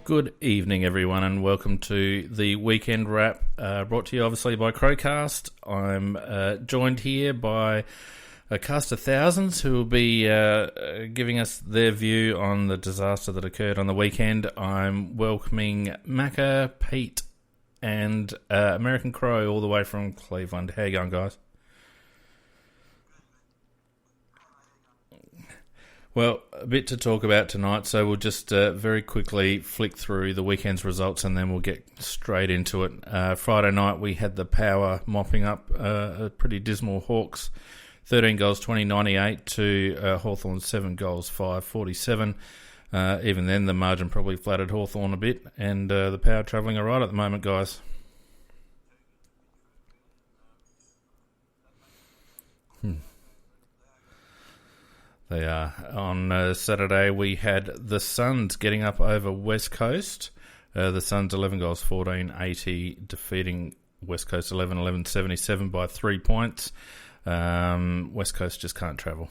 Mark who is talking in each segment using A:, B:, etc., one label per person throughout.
A: Good evening, everyone, and welcome to the Weekend Wrap, brought to you obviously by Crowcast. I'm joined here by a cast of thousands who will be giving us their view on the disaster that occurred on the weekend. I'm welcoming Macca, Pete, and American Crow all the way from Cleveland. How you going, guys? Well, a bit to talk about tonight, so we'll just very quickly flick through the weekend's results and then we'll get straight into it. Friday night we had the Power mopping up a pretty dismal Hawks, 13 goals 20-98 to Hawthorn 7 goals 5-47. Even then the margin probably flattered Hawthorn a bit, and the Power travelling all right at the moment, guys. They are. On Saturday, we had the Suns getting up over West Coast. The Suns 11 goals 14-80, defeating West Coast 11-77 by 3 points. West Coast just can't travel.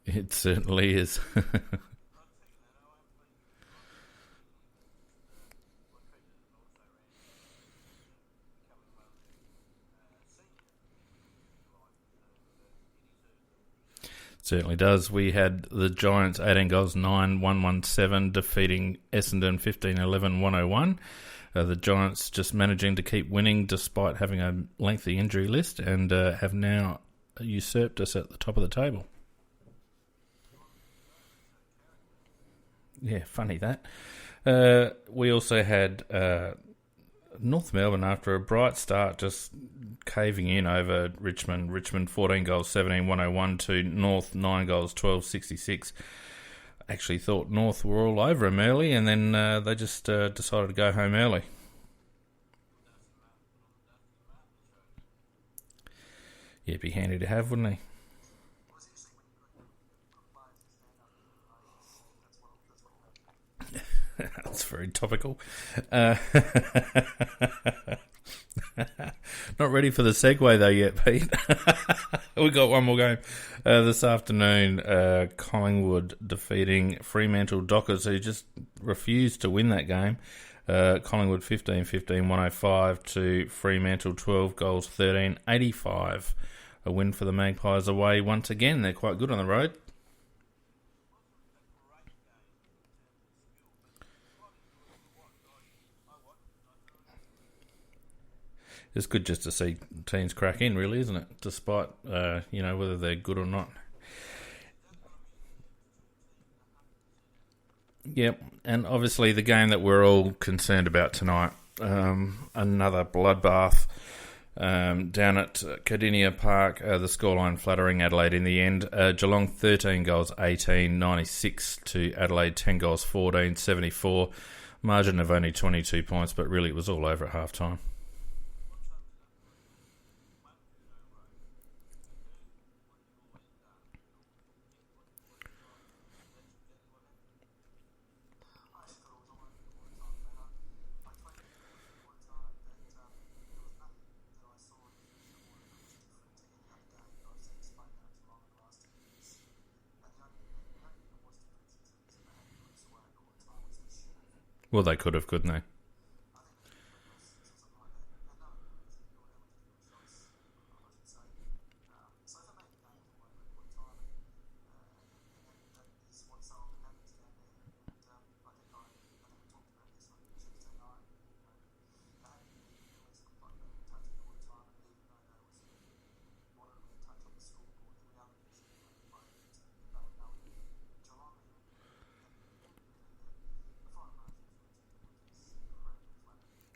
A: It certainly is. Certainly does. We had the Giants 18 goals 9-117 defeating Essendon 15-11-101. The Giants just managing to keep winning despite having a lengthy injury list, and have now usurped us at the top of the table. Yeah, funny that. We also had North Melbourne, after a bright start, just caving in over Richmond. Richmond 14 goals 17-101 to North 9 goals 12-66. Actually thought North were all over them early, and then they just decided to go home early. Yeah, it'd be handy to have, wouldn't he? That's very topical. Not ready for the segue though yet, Pete. We got one more game this afternoon. Collingwood defeating Fremantle Dockers, who just refused to win that game. Collingwood 15-15, 105 to Fremantle 12 goals 13-85. A win for the Magpies away once again. They're quite good on the road. It's good just to see teams crack in, really, isn't it? Despite, whether they're good or not. Yep, and obviously the game that we're all concerned about tonight, another bloodbath down at Cardinia Park, the scoreline flattering Adelaide in the end. Geelong 13 goals 18-96 to Adelaide 10 goals 14-74. Margin of only 22 points, but really it was all over at half-time. Well, they could have, couldn't they?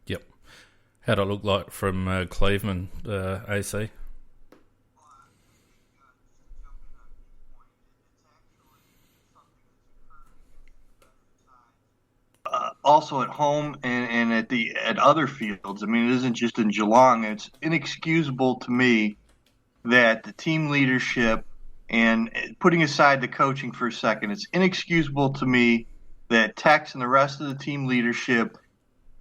A: Yep. How'd it look like from Cleveland, AC?
B: Also at home and at other fields. I mean, it isn't just in Geelong. It's inexcusable to me that the team leadership, and putting aside the coaching for a second, it's inexcusable to me that Tex and the rest of the team leadership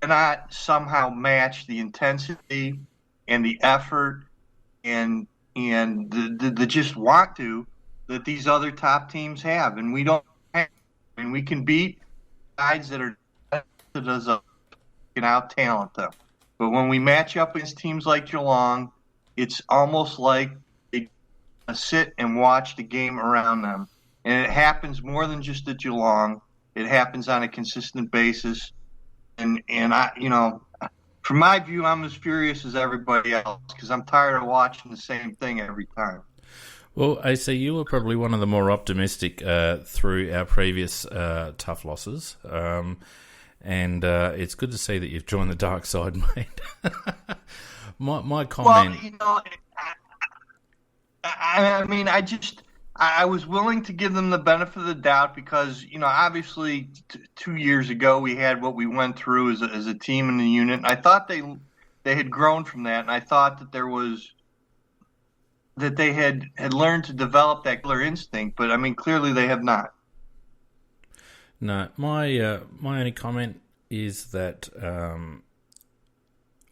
B: cannot somehow match the intensity and the effort and the just want to that these other top teams have, and we don't have. And we can beat sides that are that us up, can out talent them. But when we match up against teams like Geelong, it's almost like they sit and watch the game around them, and it happens more than just at Geelong. It happens on a consistent basis, and I, from my view, I'm as furious as everybody else because I'm tired of watching the same thing every time.
A: Well, AC, you were probably one of the more optimistic through our previous tough losses, and it's good to see that you've joined the dark side, mate. my comment.
B: Well, I was willing to give them the benefit of the doubt because, obviously 2 years ago we had what we went through as a team in the unit. And I thought they had grown from that, and I thought that they had learned to develop that killer instinct, but clearly they have not.
A: No, my only comment is that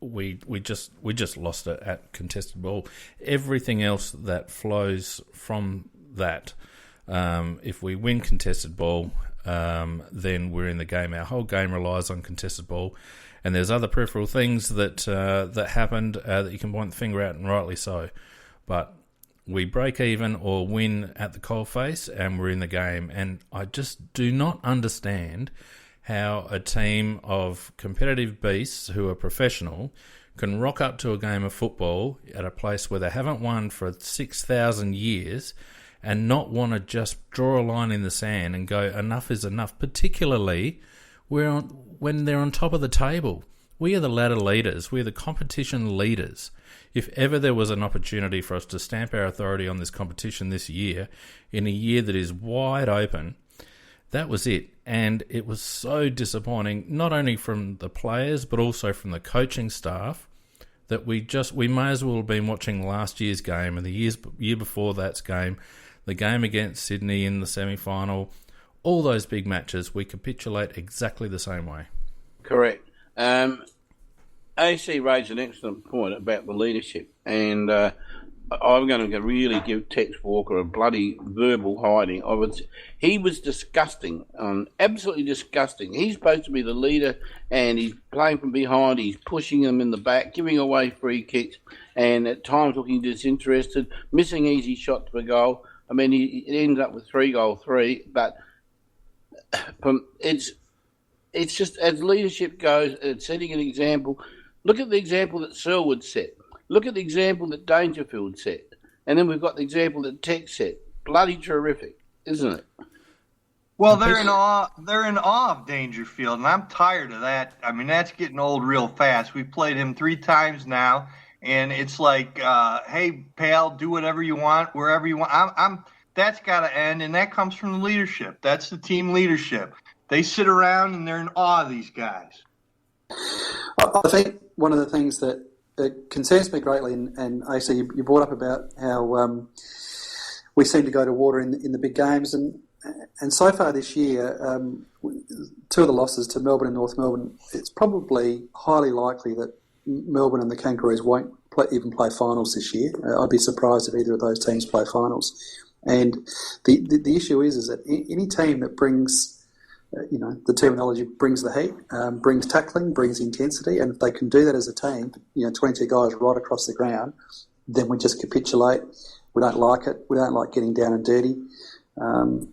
A: we just lost it at contested ball. Everything else that flows from that, if we win contested ball, then we're in the game. Our whole game relies on contested ball, and there's other peripheral things that happened that you can point the finger at, and rightly so. But we break even or win at the coalface and we're in the game. And I just do not understand how a team of competitive beasts who are professional can rock up to a game of football at a place where they haven't won for 6,000 years and not want to just draw a line in the sand and go, enough is enough, particularly when they're on top of the table. We are the ladder leaders. We're the competition leaders. If ever there was an opportunity for us to stamp our authority on this competition this year, in a year that is wide open, that was it. And it was so disappointing, not only from the players, but also from the coaching staff, that we may as well have been watching last year's game and the year before that's game, the game against Sydney in the semi-final, all those big matches, we capitulate exactly the same way.
C: Correct. AC raised an excellent point about the leadership, and I'm going to really give Tex Walker a bloody verbal hiding. He was disgusting, absolutely disgusting. He's supposed to be the leader, and he's playing from behind. He's pushing them in the back, giving away free kicks, and at times looking disinterested, missing easy shots for goal. He ends up with 3-3, but it's just as leadership goes, it's setting an example. Look at the example that Selwood set. Look at the example that Dangerfield set. And then we've got the example that Tex set. Bloody terrific, isn't it?
B: Well, they're in awe of Dangerfield, and I'm tired of that. That's getting old real fast. We've played him 3 times now, and it's like, hey, pal, do whatever you want, wherever you want. That's got to end, and that comes from the leadership. That's the team leadership. They sit around and they're in awe of these guys.
D: I think one of the things that concerns me greatly, and AC, you brought up about how we seem to go to water in the big games, and so far this year, 2 of the losses to Melbourne and North Melbourne, it's probably highly likely that Melbourne and the Kangaroos won't even play finals this year. I'd be surprised if either of those teams play finals. And the issue is that any team that brings the terminology brings the heat, brings tackling, brings intensity, and if they can do that as a team, 22 guys right across the ground, then we just capitulate. We don't like it. We don't like getting down and dirty, and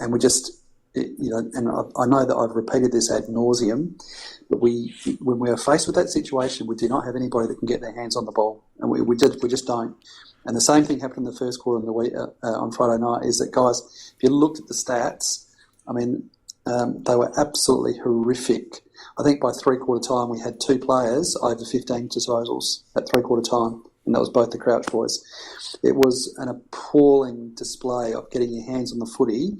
D: we just, and I know that I've repeated this ad nauseum, but when we are faced with that situation, we do not have anybody that can get their hands on the ball, and we just don't. And the same thing happened in the first quarter on Friday night. Is that, guys? If you looked at the stats, they were absolutely horrific. I think by 3/4 time we had 2 players over 15 disposals at 3/4 time, and that was both the Crouch boys. It was an appalling display of getting your hands on the footy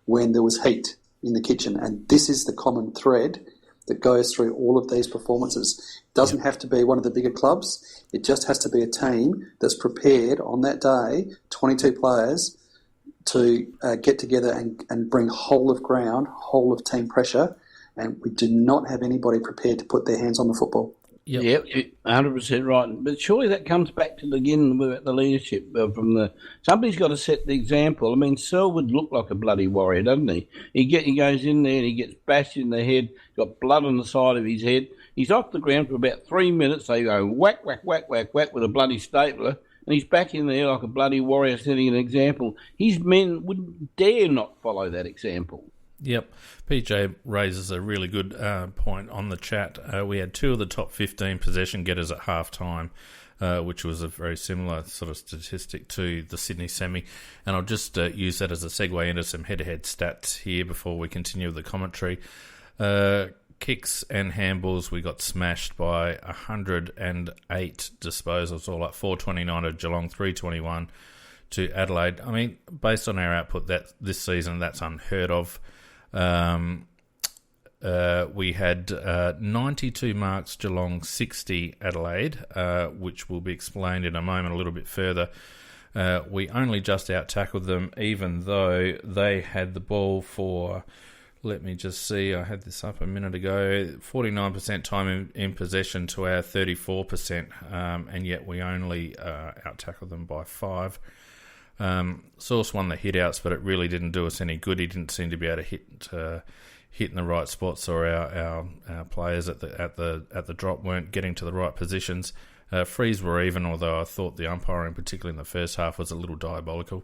D: when there was heat in the kitchen, and this is the common thread that goes through all of these performances. It doesn't have to be one of the bigger clubs. It just has to be a team that's prepared on that day, 22 players, to get together and bring whole of ground, whole of team pressure, and we do not have anybody prepared to put their hands on the football.
C: Yep, 100% right. But surely that comes back to the leadership somebody's got to set the example. I mean, Selwood looked like a bloody warrior, doesn't he? He goes in there and he gets bashed in the head, got blood on the side of his head. He's off the ground for about 3 minutes. They go whack, whack, whack, whack, whack with a bloody stapler, and he's back in there like a bloody warrior setting an example. His men wouldn't dare not follow that example.
A: Yep. PJ raises a really good point on the chat. We had 2 of the top 15 possession getters at half-time, which was a very similar sort of statistic to the Sydney semi. And I'll just use that as a segue into some head-to-head stats here before we continue with the commentary. Kicks and handballs, we got smashed by 108 disposals, all up 429 to Geelong, 321 to Adelaide. I mean, based on our output this season, that's unheard of. We had 92 marks, Geelong, 60 Adelaide, which will be explained in a moment a little bit further. We only just out-tackled them, even though they had the ball for, let me just see, I had this up a minute ago, 49% time in possession to our 34%, and yet we only out-tackled them by 5. Source won the hit-outs, but it really didn't do us any good. He didn't seem to be able to hit in the right spots, or our players at the drop weren't getting to the right positions. Frees were even, although I thought the umpiring, particularly in the first half, was a little diabolical.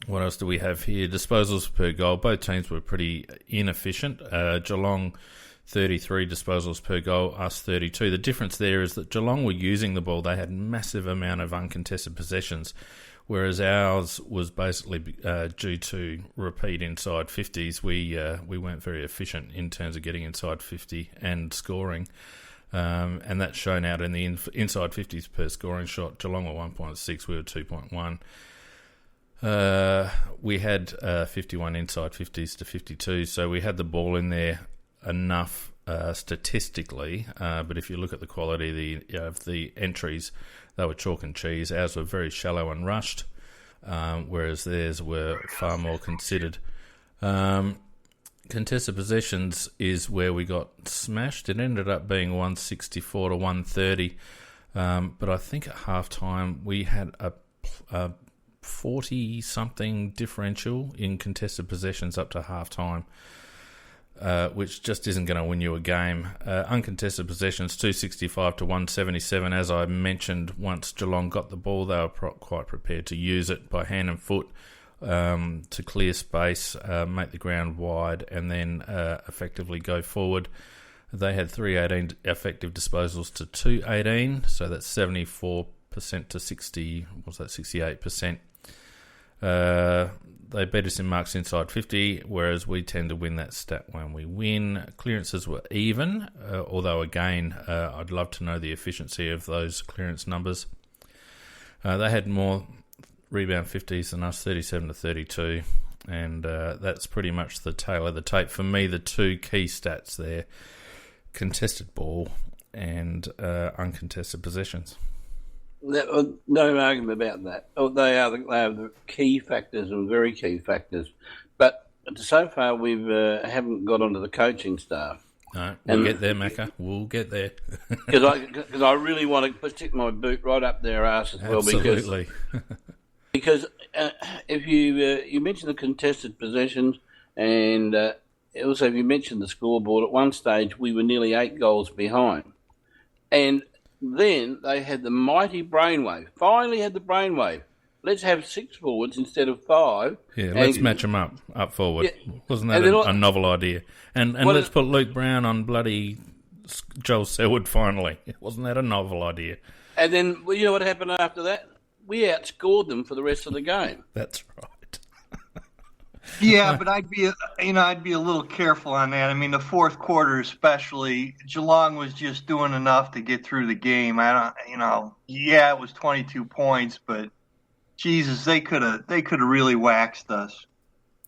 A: What else do we have here? Disposals per goal. Both teams were pretty inefficient. Geelong, 33 disposals per goal, us 32. The difference there is that Geelong were using the ball. They had massive amount of uncontested possessions, whereas ours was basically due to repeat inside 50s. We weren't very efficient in terms of getting inside 50 and scoring, and that's shown out in the inside 50s per scoring shot. Geelong were 1.6, we were 2.1. We had 51 inside 50s to 52, so we had the ball in there enough statistically, but if you look at the quality of the entries, they were chalk and cheese. Ours were very shallow and rushed, whereas theirs were far more considered. Contested possessions is where we got smashed. It ended up being 164 to 130, but I think at half-time we had a 40-something differential in contested possessions up to half-time, which just isn't going to win you a game. Uncontested possessions, 265 to 177. As I mentioned, once Geelong got the ball, they were quite prepared to use it by hand and foot to clear space, make the ground wide, and then effectively go forward. They had 318 effective disposals to 218, so that's 74% to 68%. They beat us in marks inside 50, whereas we tend to win that stat when we win. Clearances were even, although again, I'd love to know the efficiency of those clearance numbers. They had more rebound 50s than us, 37 to 32, and that's pretty much the tail of the tape. For me, the 2 key stats there, contested ball and uncontested possessions.
C: No argument about that. They are the key factors and very key factors. But so far, we haven't got onto the coaching staff.
A: No, we'll get there, Macca. We'll get there.
C: Because I really want to stick my boot right up their arse as well.
A: Absolutely.
C: Because if you mentioned the contested possessions, and also if you mentioned the scoreboard, at one stage we were nearly 8 goals behind. And then they had the mighty brainwave. Finally had the brainwave. Let's have 6 forwards instead of 5.
A: Yeah, let's match them up forward. Yeah. Wasn't that a novel idea? And let's put Luke Brown on bloody Joel Selwood finally. Wasn't that a novel idea?
C: And then, you know what happened after that? We outscored them for the rest of the game.
A: That's right.
B: Yeah, but I'd be a little careful on that. I mean, the fourth quarter especially, Geelong was just doing enough to get through the game. It was 22 points, but Jesus, they could have really waxed us.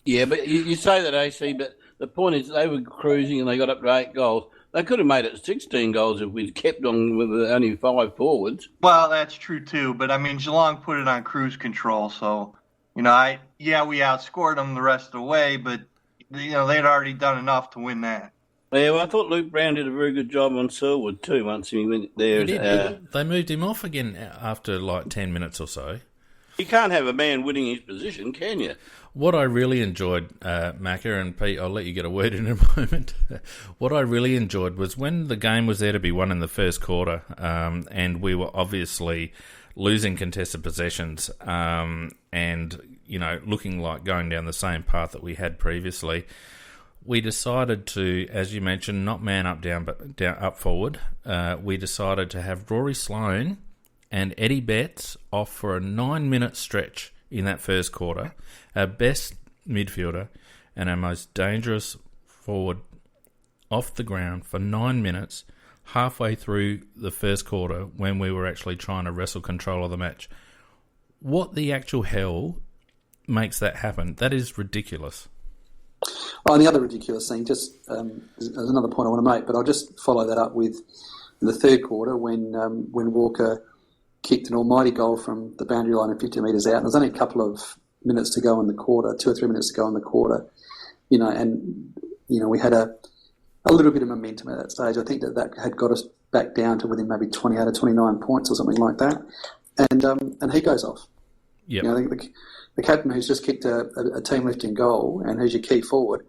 C: Yeah, but you say that, AC, but the point is they were cruising and they got up to 8 goals. They could have made it 16 goals if we'd kept on with only 5 forwards.
B: Well, that's true too, but I mean, Geelong put it on cruise control, so we outscored them the rest of the way, but they'd already done enough to win that.
C: Yeah, well, I thought Luke Brown did a very good job on Selwood too once he went there.
A: They moved him off again after like 10 minutes or so.
C: You can't have a man winning his position, can you?
A: What I really enjoyed, Macca and Pete, I'll let you get a word in a moment. What I really enjoyed was when the game was there to be won in the first quarter, and we were obviously losing contested possessions, and looking like going down the same path that we had previously. We decided to, as you mentioned, not man up down, but down up forward. We decided to have Rory Sloane and Eddie Betts off for a 9-minute stretch in that first quarter. Our best midfielder and our most dangerous forward off the ground for 9 minutes, halfway through the first quarter when we were actually trying to wrestle control of the match. What the actual hell makes that happen? That is ridiculous.
D: Oh, and the other ridiculous thing, just there's another point I want to make, but I'll just follow that up with in the third quarter when Walker kicked an almighty goal from the boundary line and 50 metres out. And there's only a couple of minutes to go in the quarter, 2 or 3 minutes to go in the quarter, we had a little bit of momentum at that stage. I think that had got us back down to within maybe 28 or 29 points or something like that. And he goes off.
A: Yep.
D: The captain who's just kicked a team-lifting goal and who's your key forward,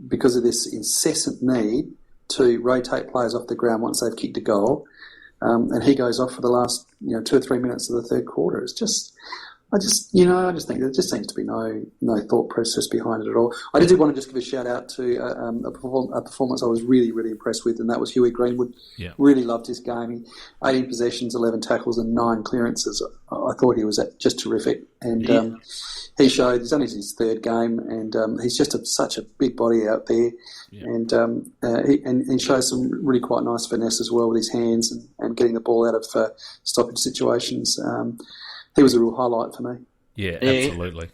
D: because of this incessant need to rotate players off the ground once they've kicked a goal, and he goes off for the last 2 or 3 minutes of the third quarter. I just think there just seems to be no thought process behind it at all. I did want to just give a shout out to a performance I was really, really impressed with, and that was Huey Greenwood.
A: Yeah.
D: Really loved his game. 18 possessions, 11 tackles, and 9 clearances. I thought he was just terrific, and he showed. It's only his third game, and he's just such a big body out there, and he shows some really quite nice finesse as well with his hands and getting the ball out of stoppage situations. He was a real highlight for me.
A: Yeah, absolutely.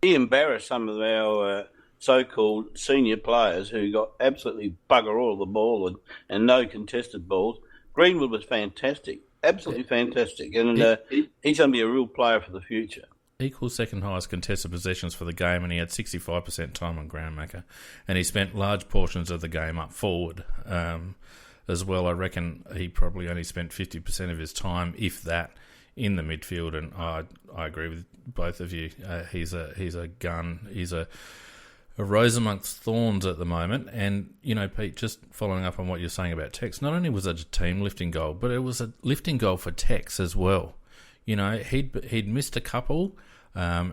C: He embarrassed some of our so-called senior players who got absolutely bugger all of the ball and no contested balls. Greenwood was fantastic, absolutely fantastic, and he's going to be a real player for the future.
A: Equal second highest contested possessions for the game, and he had 65% time on ground, Macca, and he spent large portions of the game up forward as well. I reckon he probably only spent 50% of his time, if that, in the midfield, and I agree with both of you. He's a gun. He's a rose amongst thorns at the moment. And Pete, just following up on what you're saying about Tex, not only was it a team lifting goal, but it was a lifting goal for Tex as well. He'd missed a couple.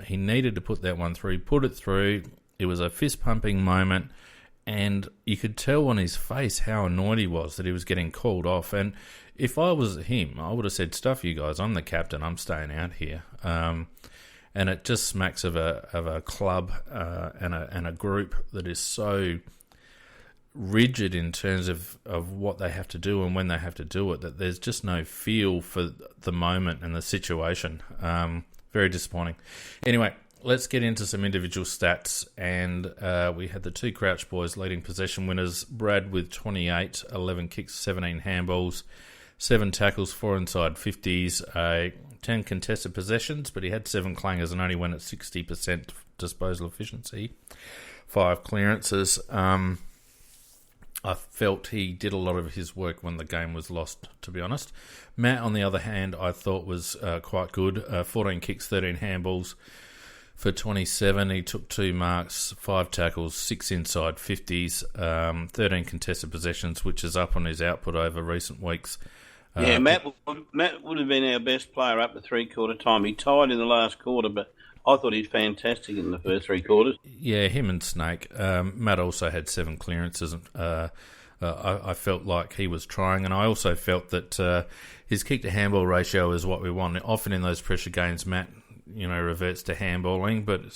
A: He needed to put that one through. He put it through. It was a fist pumping moment. And you could tell on his face how annoyed he was that he was getting called off. And if I was him, I would have said, "Stuff you guys, I'm the captain, I'm staying out here." And it just smacks of a club and a group that is so rigid in terms of what they have to do and when they have to do it, that there's just no feel for the moment and the situation. Very disappointing. Anyway, let's get into some individual stats, and we had the two Crouch boys leading possession winners. Brad with 28, 11 kicks, 17 handballs, 7 tackles, 4 inside 50s, 10 contested possessions, but he had 7 clangers and only went at 60% disposal efficiency, 5 clearances. I felt he did a lot of his work when the game was lost, to be honest. Matt, on the other hand, I thought was quite good. 14 kicks, 13 handballs for 27. He took 2 marks, 5 tackles, 6 inside 50s, 13 contested possessions, which is up on his output over recent weeks.
C: Matt would have been our best player up to three-quarter time. He tied in the last quarter, but I thought he's fantastic in the first 3 quarters.
A: Yeah, him and Snake. Matt also had 7 clearances. I felt like he was trying, and I also felt that his kick-to-handball ratio is what we want. Often in those pressure games, Matt reverts to handballing, but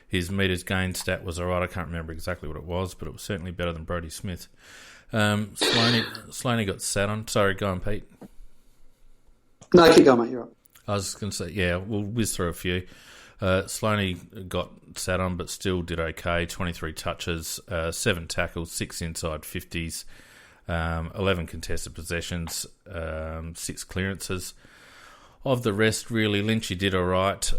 A: his metres gained stat was all right. I can't remember exactly what it was, but it was certainly better than Brodie Smith. Sloaney got sat on. Sorry, go on, Pete.
D: No, keep going, mate. You're right.
A: I was going to say, yeah, we'll whiz through a few. Sloaney got sat on, but still did okay. 23 touches, 7 tackles, 6 inside 50s, 11 contested possessions, 6 clearances. Of the rest, really, Lynchy did all right.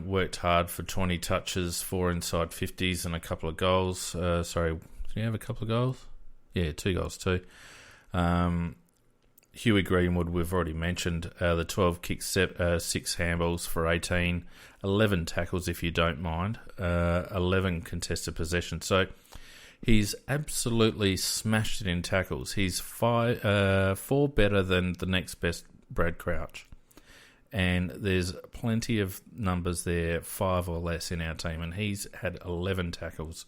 A: Worked hard for 20 touches, 4 inside 50s, and a couple of goals. Sorry, did he have a couple of goals? Yeah, 2 goals too. Huey Greenwood, we've already mentioned. The 12 kicks, 6 handballs for 18, 11 tackles if you don't mind, 11 contested possessions. So he's absolutely smashed it in tackles. He's 4 better than the next best, Brad Crouch. And there's plenty of numbers there, 5 or less in our team, and he's had 11 tackles,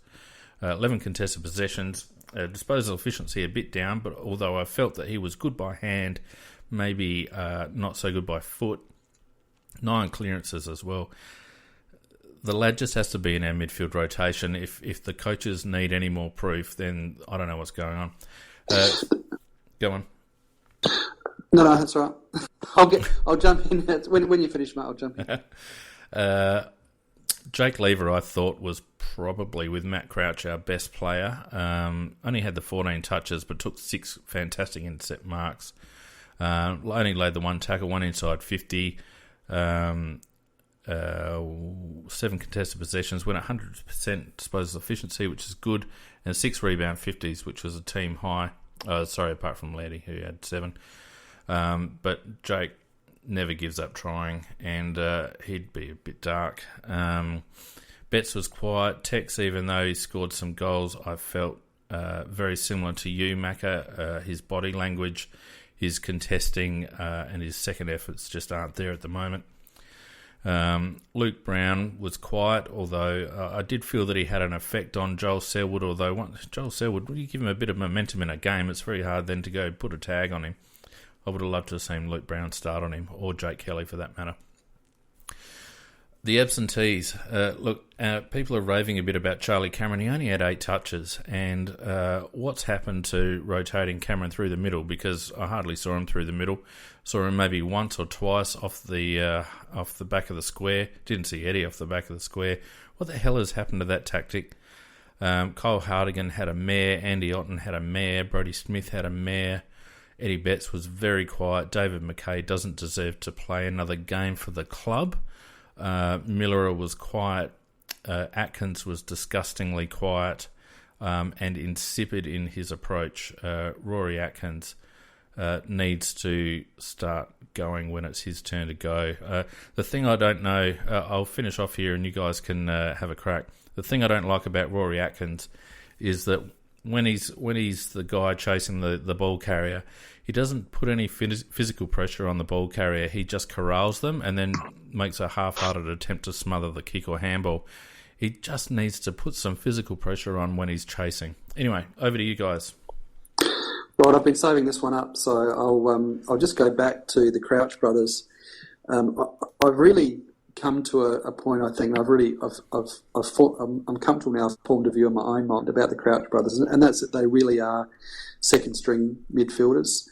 A: 11 contested possessions. Disposal efficiency a bit down, but although I felt that he was good by hand, maybe not so good by foot. 9 clearances as well. The lad just has to be in our midfield rotation. If the coaches need any more proof, then I don't know what's going on. Go on.
D: No, that's all right. I'll jump in when you finish, mate. I'll jump in.
A: Jake Lever, I thought, was probably, with Matt Crouch, our best player. Only had the 14 touches, but took 6 fantastic intercept marks. Only laid the 1 tackle, 1 inside 50, 7 contested possessions, went 100% disposal efficiency, which is good, and 6 rebound 50s, which was a team high. Apart from Laddie, who had 7. But Jake never gives up trying, and he'd be a bit dark. Betts was quiet. Tex, even though he scored some goals, I felt very similar to you, Macca. His body language, his contesting, and his second efforts just aren't there at the moment. Luke Brown was quiet, although I did feel that he had an effect on Joel Selwood. Joel Selwood, when you give him a bit of momentum in a game, it's very hard then to go put a tag on him. I would have loved to have seen Luke Brown start on him, or Jake Kelly for that matter. The absentees. People are raving a bit about Charlie Cameron. He only had 8 touches, and what's happened to rotating Cameron through the middle? Because I hardly saw him through the middle. Saw him maybe once or twice off the back of the square. Didn't see Eddie off the back of the square. What the hell has happened to that tactic? Kyle Hardigan had a mare. Andy Otten had a mare. Brodie Smith had a mare. Eddie Betts was very quiet. David McKay doesn't deserve to play another game for the club. Miller was quiet. Atkins was disgustingly quiet and insipid in his approach. Rory Atkins needs to start going when it's his turn to go. The thing I don't know, I'll finish off here and you guys can have a crack. The thing I don't like about Rory Atkins is that when he's the guy chasing the ball carrier, he doesn't put any physical pressure on the ball carrier. He just corrals them and then makes a half-hearted attempt to smother the kick or handball. He just needs to put some physical pressure on when he's chasing. Anyway, over to you guys.
D: Right, I've been saving this one up, so I'll just go back to the Crouch brothers. I've really come to a point. I think I'm comfortable now. I've formed a view in my own mind about the Crouch brothers, and that's that they really are second string midfielders.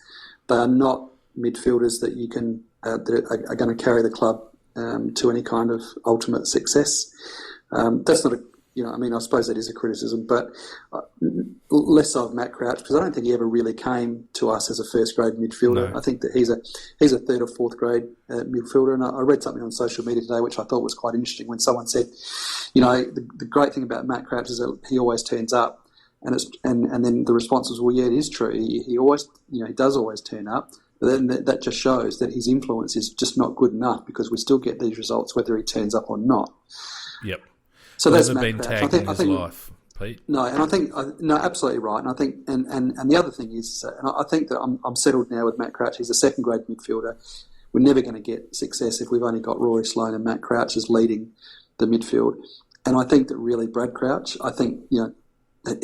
D: They are not midfielders that you can that are going to carry the club to any kind of ultimate success. That's not I suppose that is a criticism, but less so of Matt Crouch, because I don't think he ever really came to us as a first grade midfielder. No. I think that he's a third or fourth grade midfielder, and I read something on social media today which I thought was quite interesting when someone said, the great thing about Matt Crouch is that he always turns up, and then the response was, well, yeah, it is true. He always, he does always turn up. But then that just shows that his influence is just not good enough, because we still get these results whether he turns up or not.
A: Yep.
D: So that's
A: never been tagged in his life, Pete.
D: No, and I think absolutely right. And I think and the other thing is, and I think that I'm settled now with Matt Crouch. He's a second grade midfielder. We're never going to get success if we've only got Rory Sloane and Matt Crouch as leading the midfield. And I think that really Brad Crouch, I think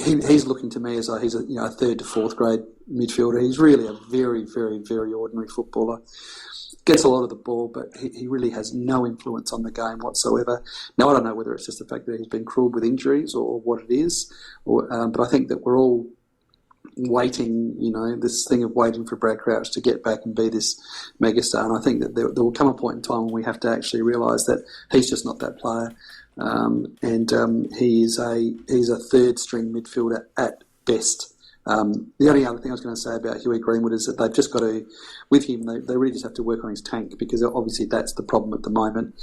D: he's looking to me as he's a third to fourth grade midfielder. He's really a very, very, very ordinary footballer. Gets a lot of the ball, but he really has no influence on the game whatsoever. Now, I don't know whether it's just the fact that he's been cruelled with injuries or what it is, but I think that we're all waiting, this thing of waiting for Brad Crouch to get back and be this megastar. And I think that there will come a point in time when we have to actually realise that he's just not that player. He's a third string midfielder at best. The only other thing I was going to say about Huey Greenwood is that they've just got to, with him, they really just have to work on his tank, because obviously that's the problem at the moment,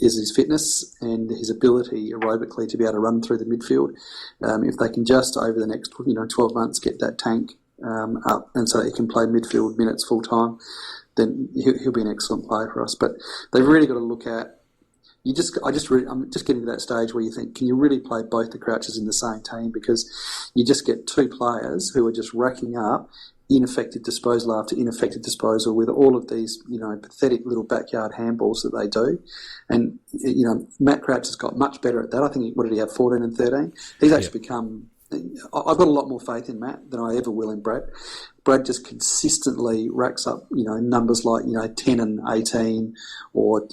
D: is his fitness and his ability aerobically to be able to run through the midfield. If they can just, over the next 12 months, get that tank up, and so he can play midfield minutes full time, then he'll be an excellent player for us. But they've really got to look at, I'm just getting to that stage where you think, can you really play both the Crouches in the same team? Because you just get two players who are just racking up ineffective disposal after ineffective disposal with all of these, pathetic little backyard handballs that they do. And, Matt Crouch has got much better at that. I think, what did he have, 14 and 13? He's actually become... I've got a lot more faith in Matt than I ever will in Brad. Brad just consistently racks up, numbers like, 10 and 18 or,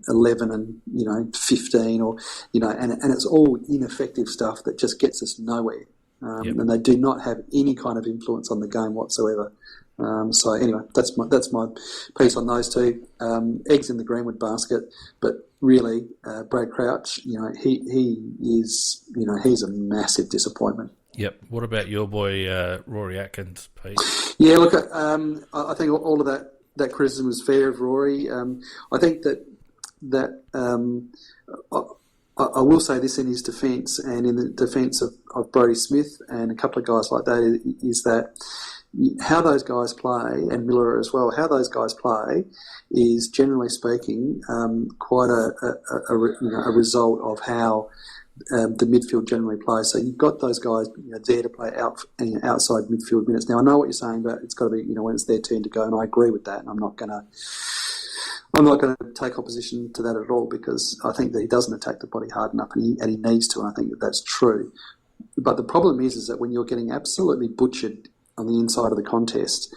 D: 11 and, 15 or, and it's all ineffective stuff that just gets us nowhere. And they do not have any kind of influence on the game whatsoever. So anyway, that's my piece on those two. Eggs in the Greenwood basket, but really, Brad Crouch, he is, he's a massive disappointment.
A: Yep. What about your boy Rory Atkins, Pete?
D: Yeah, look, I think all of that criticism is fair of Rory. I think that I will say this in his defence and in the defence of Brodie Smith and a couple of guys like that is that how those guys play, and Miller as well, how those guys play is, generally speaking, quite a result of how the midfield generally plays. So you've got those guys there to play outside midfield minutes. Now, I know what you're saying, but it's got to be when it's their turn to go, and I agree with that. And I'm not going to take opposition to that at all, because I think that he doesn't attack the body hard enough, and he needs to, and I think that's true. But the problem is that when you're getting absolutely butchered on the inside of the contest,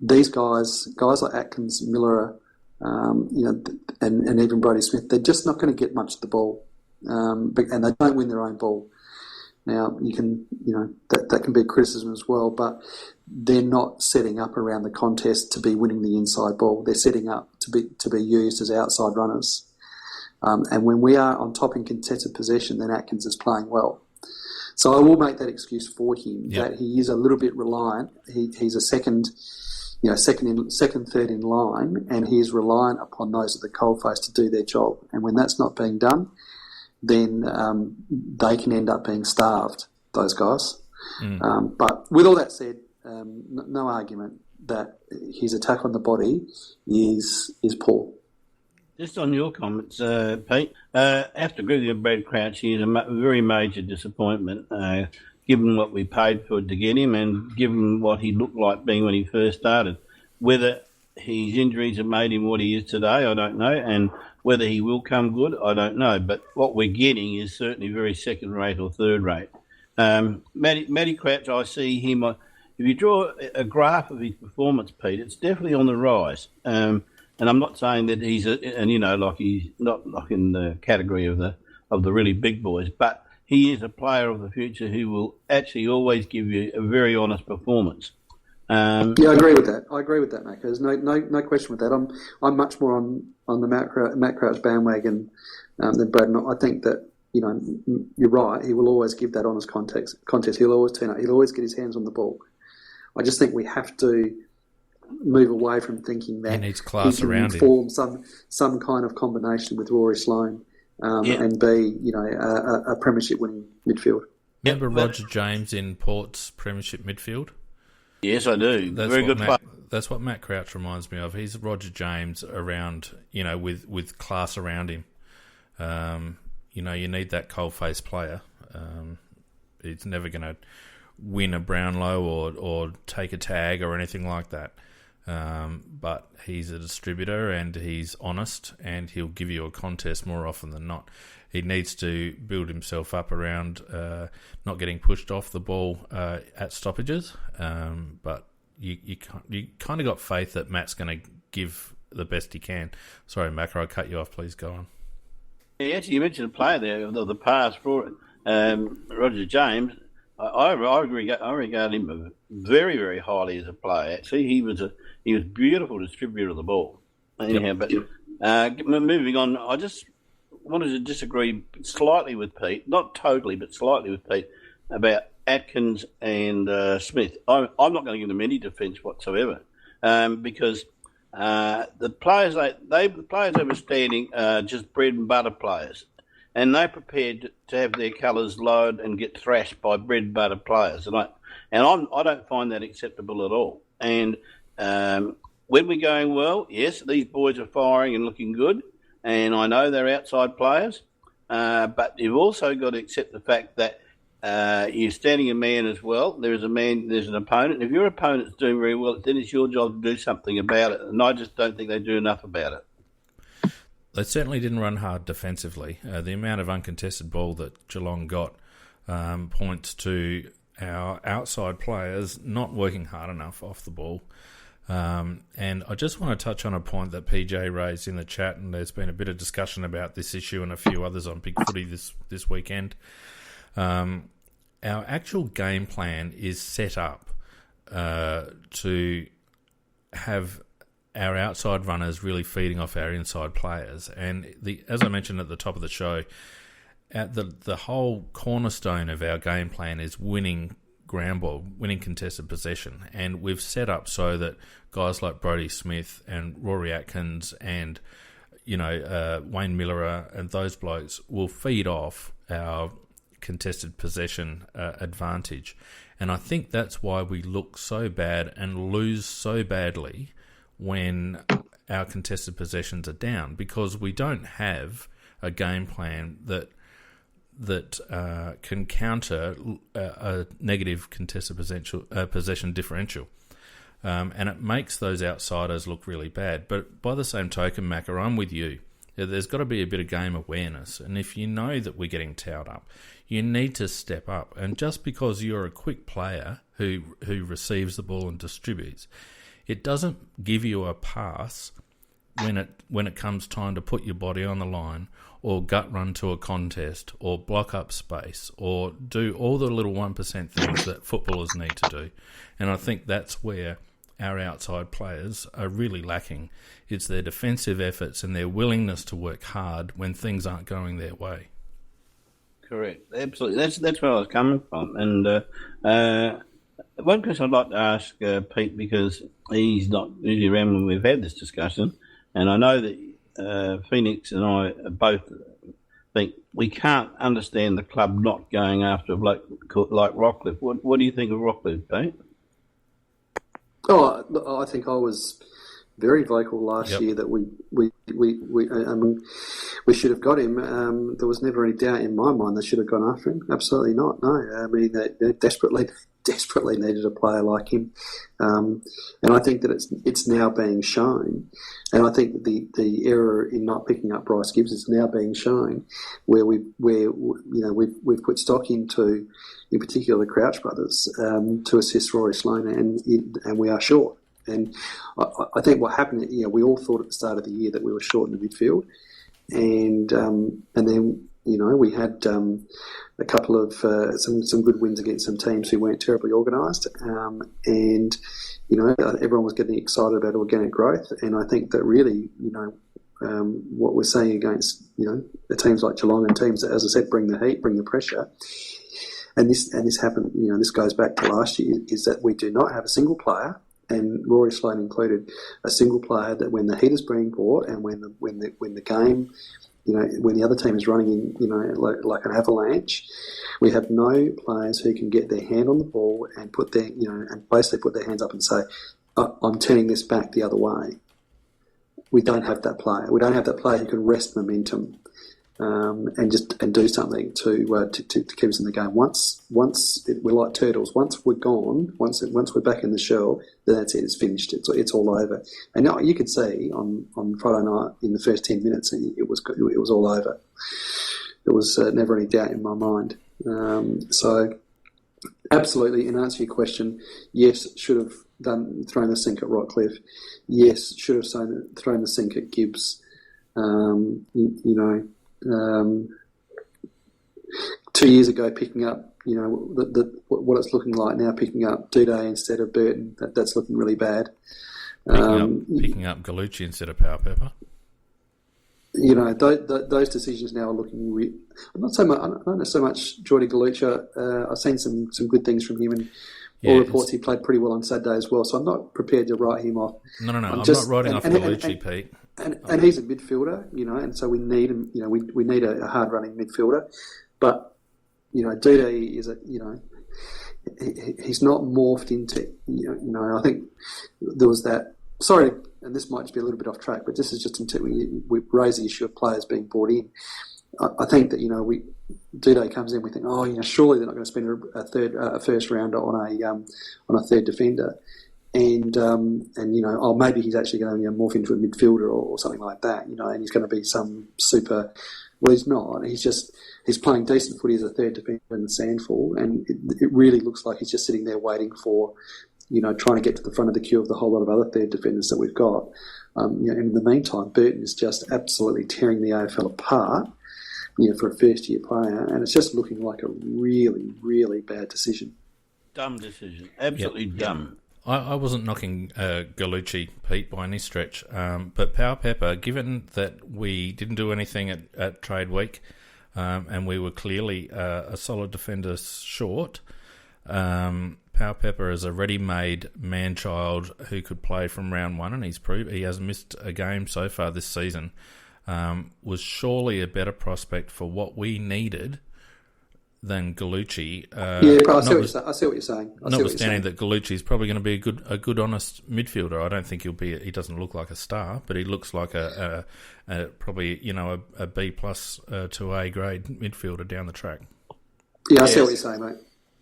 D: these guys like Atkins, Miller, and even Brodie Smith, they're just not going to get much of the ball, and they don't win their own ball. Now, you can, that can be a criticism as well, but they're not setting up around the contest to be winning the inside ball. They're setting up to be used as outside runners. And when we are on top in contested possession, then Atkins is playing well. So I will make that excuse for him, that he is a little bit reliant. He's a second, third in line, and he is reliant upon those at the coalface to do their job. And when that's not being done, then they can end up being starved, those guys. But with all that said, no argument that his attack on the body is poor.
C: Just on your comments, Pete, I have to agree with Brad Crouch. He is a very major disappointment, given what we paid for to get him and given what he looked like being when he first started. Whether his injuries have made him what he is today, I don't know, and whether he will come good, I don't know. But what we're getting is certainly very second-rate or third-rate. Matty Crouch, I see him. If you draw a graph of his performance, Pete, it's definitely on the rise. And I'm not saying that he's he's not like in the category of the really big boys, but he is a player of the future who will actually always give you a very honest performance.
D: I agree with that. Mate. There's no question with that. I'm much more on the Matt Crouch bandwagon than Brad. I think that you're right. He will always give that honest contest. He'll always turn up. He'll always get his hands on the ball. I just think we have to move away from thinking that
A: he needs class
D: he can
A: around
D: form some kind of combination with Rory Sloane and be a premiership winning midfield.
A: Remember Roger James in Port's premiership midfield?
C: Yes, I do. Very good player.
A: That's what Matt Crouch reminds me of. He's Roger James around, with class around him. You need that cold-faced player. He's never going to win a Brownlow or take a tag or anything like that. But he's a distributor and he's honest and he'll give you a contest more often than not. He needs to build himself up around not getting pushed off the ball at stoppages. But you kind of got faith that Matt's going to give the best he can. Sorry, Macro, I cut you off. Please go on.
C: Yeah, actually, you mentioned a player there of the past for it, Roger James. I regard him very, very highly as a player. Actually, he was a beautiful distributor of the ball. Anyhow, moving on, I just wanted to disagree slightly with Pete, not totally, but slightly with Pete about Atkins and Smith. I'm not going to give them any defence whatsoever, because the players they were standing just bread and butter players. And they're prepared to have their colours lowered and get thrashed by bread and butter players, I don't find that acceptable at all. And when we're going well, yes, these boys are firing and looking good, and I know they're outside players, but you've also got to accept the fact that you're standing a man as well. There's an opponent. If your opponent's doing very well, then it's your job to do something about it, and I just don't think they do enough about it.
A: They certainly didn't run hard defensively. The amount of uncontested ball that Geelong got points to our outside players not working hard enough off the ball. And I just want to touch on a point that PJ raised in the chat, and there's been a bit of discussion about this issue and a few others on Big Footy this weekend. Our actual game plan is set up to have our outside runners really feeding off our inside players. And as I mentioned at the top of the show, the whole cornerstone of our game plan is winning ground ball, winning contested possession. And we've set up so that guys like Brodie Smith and Rory Atkins and Wayne Miller and those blokes will feed off our contested possession advantage. And I think that's why we look so bad and lose so badly when our contested possessions are down, because we don't have a game plan that can counter a negative contested possession differential. And it makes those outsiders look really bad. But by the same token, Macca, I'm with you. There's got to be a bit of game awareness. And if you know that we're getting towed up, you need to step up. And just because you're a quick player who receives the ball and distributes, it doesn't give you a pass when it comes time to put your body on the line or gut run to a contest or block up space or do all the little 1% things that footballers need to do. And I think that's where our outside players are really lacking. It's their defensive efforts and their willingness to work hard when things aren't going their way.
C: Correct. Absolutely. That's where I was coming from. And one question I'd like to ask Pete, because he's not usually around when we've had this discussion, and I know that Phoenix and I both think we can't understand the club not going after a bloke like Rockcliffe. What do you think of Rockcliffe, Pete?
D: Oh, I think I was very vocal last year that we should have got him. There was never any doubt in my mind they should have gone after him. Absolutely not. No, I mean they desperately needed a player like him, and I think that it's now being shown. And I think that the error in not picking up Bryce Gibbs is now being shown, where we've put stock into, in particular, the Crouch brothers to assist Rory Sloane, and we are short. And I think what happened, we all thought at the start of the year that we were short in the midfield, and then we had a couple of some good wins against some teams who weren't terribly organised, and everyone was getting excited about organic growth. And I think that really, what we're seeing against the teams like Geelong and teams that, as I said, bring the heat, bring the pressure, and this happened. This goes back to last year, is that we do not have a single player, and Rory Sloane included, a single player that when the heat is being brought and when the game, when the other team is running in, like an avalanche, we have no players who can get their hand on the ball and put their, and basically put their hands up and say, I'm turning this back the other way. We don't have that player. We don't have that player who can wrest momentum and do something to keep us in the game. Once we're like turtles. Once we're gone, once we're back in the shell, then that's it. It's finished. It's all over. And you could see on Friday night in the first 10 minutes, it was all over. There was never any doubt in my mind. So absolutely, in answer to your question, yes, should have thrown the sink at Rockcliffe. Yes, should have thrown the sink at 2 years ago picking up, what it's looking like now, picking up Duday instead of Burton. That's looking really bad.
A: Picking up Gallucci instead of Power Pepper.
D: Those decisions now are looking. I'm not so much. I don't know so much Jordy Gallucci. I've seen some good things from him, and all reports he played pretty well on Saturday as well. So I'm not prepared to write him off.
A: No. I'm not writing off Gallucci, Pete.
D: And he's a midfielder, and so we need him. We need a hard running midfielder, but Duday is he's not morphed into. I think there was that. Sorry, and this might just be a little bit off track, but this is just until we raise the issue of players being brought in. I think that Duday comes in, we think, surely they're not going to spend a first rounder on a third defender, and maybe he's actually going to morph into a midfielder or something like that, and he's going to be some super. Well, he's not. He's playing decent footy as a third defender in the Sandfall, and it really looks like he's just sitting there waiting for. Trying to get to the front of the queue of the whole lot of other third defenders that we've got. In the meantime, Burton is just absolutely tearing the AFL apart, for a first-year player, and it's just looking like a really, really bad decision.
C: Dumb decision. Absolutely dumb.
A: I wasn't knocking Gallucci, Pete, by any stretch, but Power Pepper, given that we didn't do anything at Trade Week, and we were clearly a solid defender short, Power Pepper is a ready-made man-child who could play from round one, and he hasn't missed a game so far this season. Was surely a better prospect for what we needed than Gallucci.
D: I see what you're saying.
A: Notwithstanding that Gallucci is probably going to be a good, honest midfielder. I don't think he doesn't look like a star, but he looks like probably a B plus to A grade midfielder down the track.
D: Yeah, I see what you're saying, mate.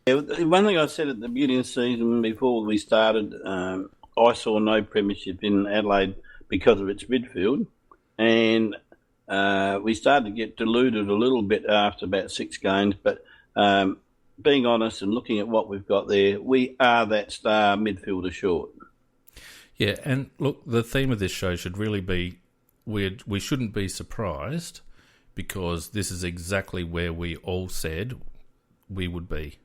C: Yeah, one thing I said at the beginning of the season before we started, I saw no premiership in Adelaide because of its midfield, and we started to get deluded a little bit after about 6 games, but being honest and looking at what we've got there, we are that star midfielder short.
A: Yeah, and look, the theme of this show should really be we shouldn't be surprised, because this is exactly where we all said we would be.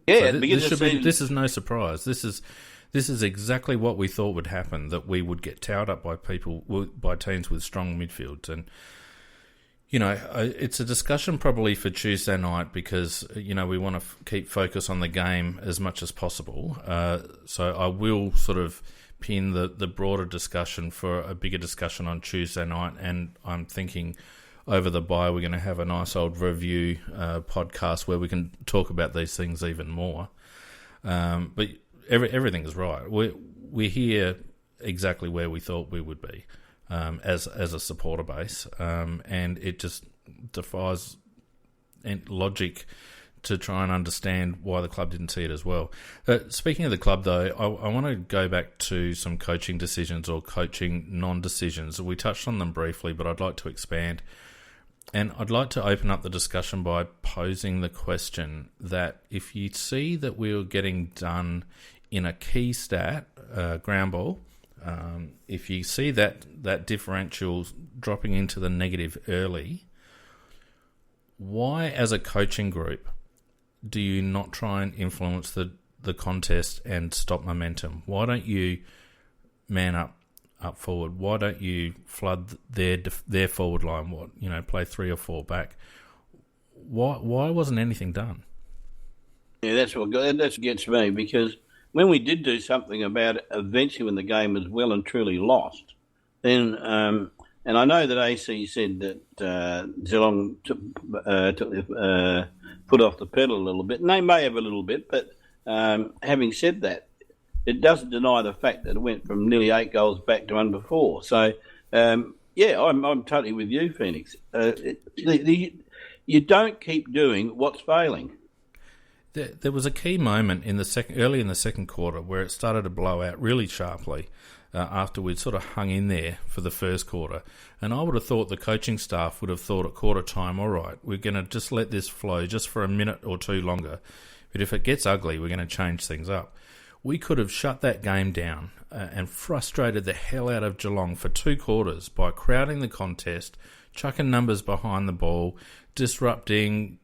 C: Yeah,
A: so this is no surprise. This is exactly what we thought would happen, that we would get towed up by teams with strong midfields. And, it's a discussion probably for Tuesday night, because, we want to keep focus on the game as much as possible. So I will sort of pin the broader discussion for a bigger discussion on Tuesday night, and I'm thinking over the bye we're going to have a nice old review podcast where we can talk about these things even more. But everything is right. We're here exactly where we thought we would be as a supporter base, and it just defies logic to try and understand why the club didn't see it as well. Speaking of the club, though, I want to go back to some coaching decisions or coaching non-decisions. We touched on them briefly, but I'd like to expand. And I'd like to open up the discussion by posing the question that if you see that we're getting done in a key stat, ground ball, if you see that differential dropping into the negative early, why, as a coaching group, do you not try and influence the contest and stop momentum? Why don't you man up forward? Why don't you flood their forward line? Play 3 or 4 back? Why wasn't anything done?
C: Yeah, that gets me, because when we did do something about it, eventually when the game was well and truly lost, then and I know that AC said that Geelong took the foot off the pedal a little bit, and they may have a little bit, but having said that, it doesn't deny the fact that it went from nearly 8 goals back to under 4. So, I'm totally with you, Phoenix. You don't keep doing what's failing.
A: There was a key moment early in the second quarter where it started to blow out really sharply after we'd sort of hung in there for the first quarter. And I would have thought the coaching staff would have thought at quarter time, all right, we're going to just let this flow just for a minute or 2 longer. But if it gets ugly, we're going to change things up. We could have shut that game down and frustrated the hell out of Geelong for 2 quarters by crowding the contest, chucking numbers behind the ball, disrupting,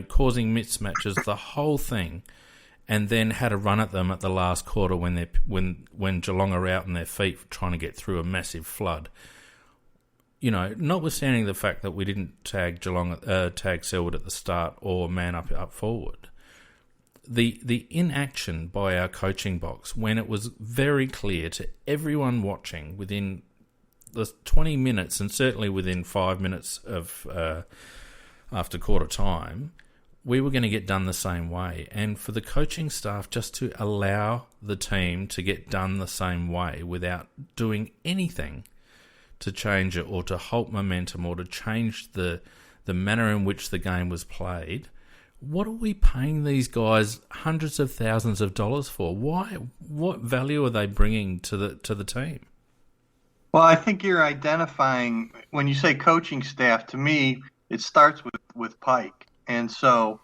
A: causing mismatches, the whole thing, and then had a run at them at the last quarter when Geelong are out on their feet trying to get through a massive flood. Notwithstanding the fact that we didn't tag Selwood at the start or man up forward, the inaction by our coaching box when it was very clear to everyone watching within the 20 minutes and certainly within 5 minutes of after quarter time, we were going to get done the same way. And for the coaching staff just to allow the team to get done the same way without doing anything to change it or to halt momentum or to change the manner in which the game was played, what are we paying these guys hundreds of thousands of dollars for? Why? What value are they bringing to the team?
B: Well, I think you're identifying, when you say coaching staff, to me, it starts with Pike. And so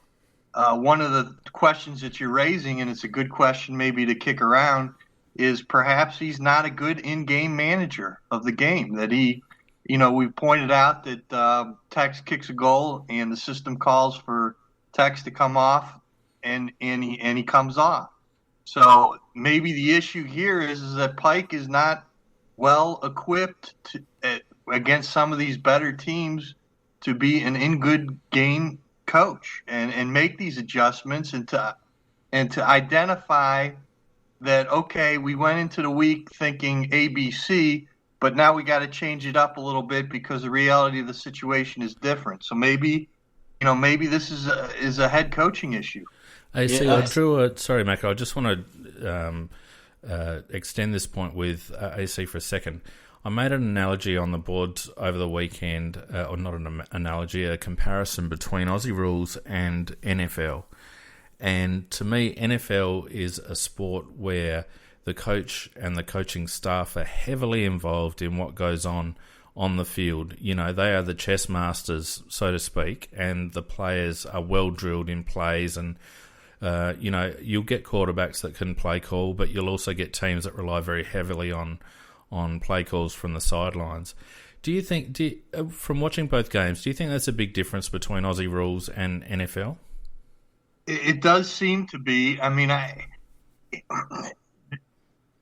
B: one of the questions that you're raising, and it's a good question maybe to kick around, is perhaps he's not a good in-game manager of the game. That we pointed out that Tex kicks a goal and the system calls for Tex to come off, and he comes off. So maybe the issue here is that Pike is not well equipped against some of these better teams to be an in-good game coach and make these adjustments and to identify that, okay, we went into the week thinking ABC, but now we got to change it up a little bit because the reality of the situation is different. So maybe this is a head coaching issue.
A: Sorry, Mac, I just want to extend this point with AC for a second. I made an analogy on the boards over the weekend, or not an analogy, a comparison between Aussie rules and NFL. And to me, NFL is a sport where the coach and the coaching staff are heavily involved in what goes on the field. They are the chess masters, so to speak, and the players are well drilled in plays. And, you'll get quarterbacks that can play call, but you'll also get teams that rely very heavily on play calls from the sidelines. Do you think, from watching both games, do you think that's a big difference between Aussie rules and NFL?
B: It does seem to be. I mean, I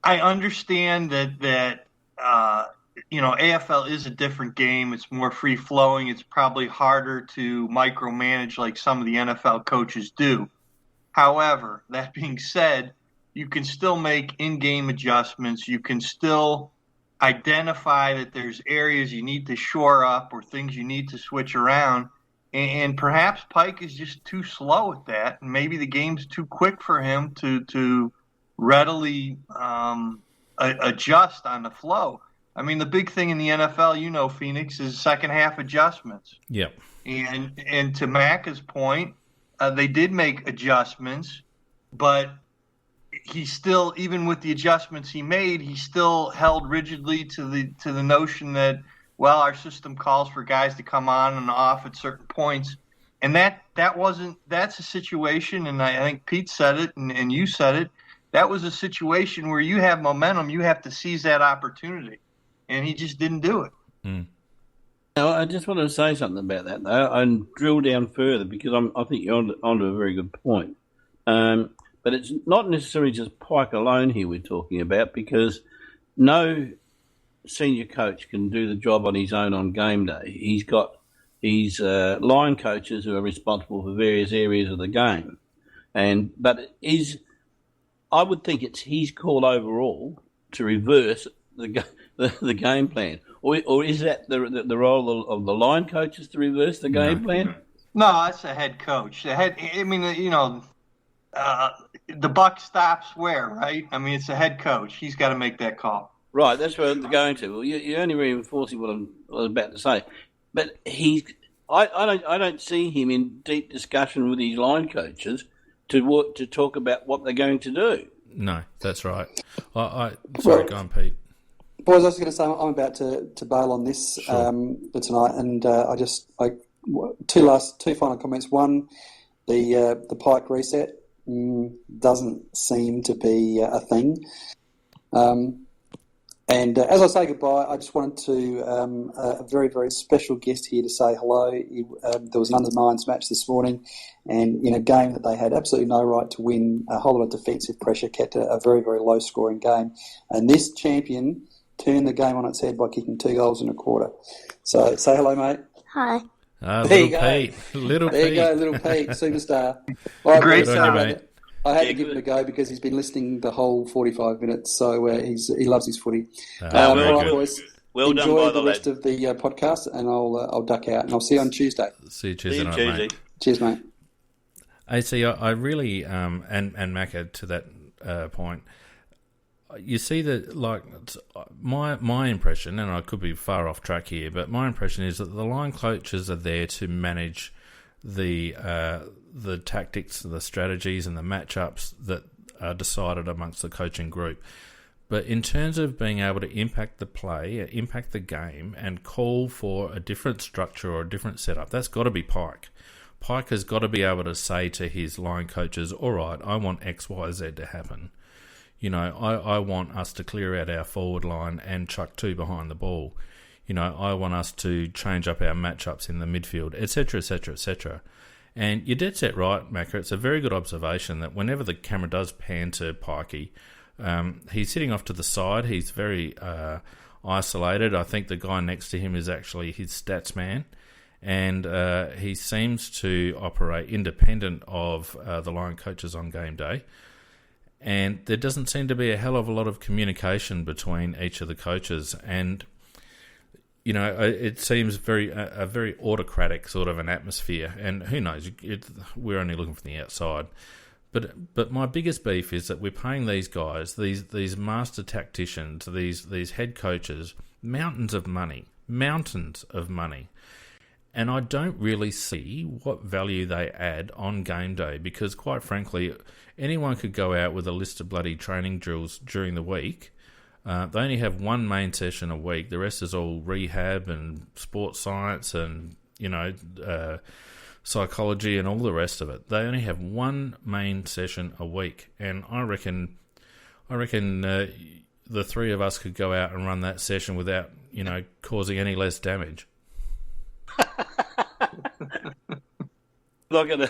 B: understand that AFL is a different game. It's more free flowing. It's probably harder to micromanage like some of the NFL coaches do. However, that being said, you can still make in-game adjustments. You can still identify that there's areas you need to shore up or things you need to switch around. And perhaps Pike is just too slow at that, and maybe the game's too quick for him to readily adjust on the flow. I mean, the big thing in the NFL, Phoenix, is second half adjustments.
A: Yep.
B: And to Macca's point, they did make adjustments, but he still, even with the adjustments he made, he still held rigidly to the notion that, well, our system calls for guys to come on and off at certain points. And that's a situation, and I think Pete said it and you said it, that was a situation where you have momentum, you have to seize that opportunity. And he just didn't do it.
A: Mm.
C: Now, I just want to say something about that, though, and drill down further, because I think you're onto a very good point. But it's not necessarily just Pike alone here we're talking about, because no senior coach can do the job on his own on game day. He's got his line coaches who are responsible for various areas of the game. But I would think it's his call overall to reverse the game plan. Or is that the role of the line coaches to reverse the game plan?
B: No, that's the head coach. The buck stops where, right? I mean, it's the head coach. He's got to make that call.
C: Right, that's where I'm going to. Well, you're only reinforcing what I was about to say. But I don't see him in deep discussion with his line coaches to talk about what they're going to do.
A: No, that's right. Sorry, go on, Pete.
D: Boys, I was going to say I'm about to bail on this for tonight, and two final comments. One, the Pike reset doesn't seem to be a thing. And as I say goodbye, I just wanted to a very, very special guest here to say hello. There was an under-9s match this morning, and in a game that they had absolutely no right to win, a whole lot of defensive pressure, kept a very, very low-scoring game. And this champion turned the game on its head by kicking 2 goals in a quarter. So say hello, mate.
E: Hi.
D: There you go.
A: Pete. Little
D: there
A: Pete.
D: you go, little Pete, superstar. Well,
B: Great
A: mate.
D: I had to give him a go because he's been listening the whole 45 minutes, so he loves his footy. All right, boys.
C: Well done
D: enjoy
C: by
D: the rest of the podcast, and I'll duck out, and I'll see you on Tuesday.
A: See you Tuesday night, mate.
D: Cheers, mate.
A: AC, I really, and Macca, to that point, you see that, like, my impression, and I could be far off track here, but my impression is that the line coaches are there to manage the tactics, the strategies, and the matchups that are decided amongst the coaching group. But in terms of being able to impact the play, impact the game, and call for a different structure or a different setup, that's got to be Pike. Pike has got to be able to say to his line coaches, all right, I want X, Y, Z to happen. You know, I want us to clear out our forward line and chuck 2 behind the ball. You know, I want us to change up our matchups in the midfield, etc., etc., etc. And you're dead set right, Macca. It's a very good observation that whenever the camera does pan to Pikey, he's sitting off to the side. He's very isolated. I think the guy next to him is actually his stats man. And he seems to operate independent of the line coaches on game day. And there doesn't seem to be a hell of a lot of communication between each of the coaches. And you know, it seems a very autocratic sort of an atmosphere, and who knows? We're only looking from the outside, but my biggest beef is that we're paying these guys, these master tacticians, these head coaches, mountains of money, and I don't really see what value they add on game day, because quite frankly, anyone could go out with a list of bloody training drills during the week. They only have one main session a week. The rest is all rehab and sports science and, you know, psychology and all the rest of it. They only have one main session a week. And I reckon the 3 of us could go out and run that session without, you know, causing any less damage.
C: I'm not going to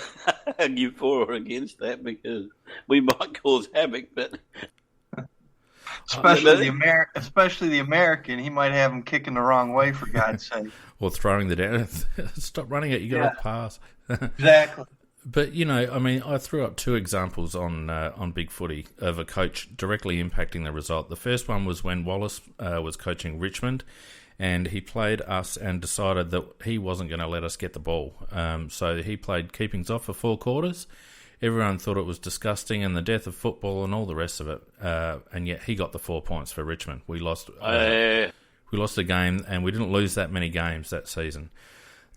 C: argue for or against that, because we might cause havoc, but...
B: Especially the American, he might have him kicking the wrong way, for God's sake.
A: Or throwing the down. Stop running it, you got to pass.
B: Exactly.
A: But, you know, I mean, I threw up 2 examples on Big Footy of a coach directly impacting the result. The first one was when Wallace was coaching Richmond, and he played us and decided that he wasn't going to let us get the ball. So he played keepings off for 4 quarters. Everyone thought it was disgusting and the death of football and all the rest of it. And yet he got the 4 points for Richmond. We lost a game, and we didn't lose that many games that season.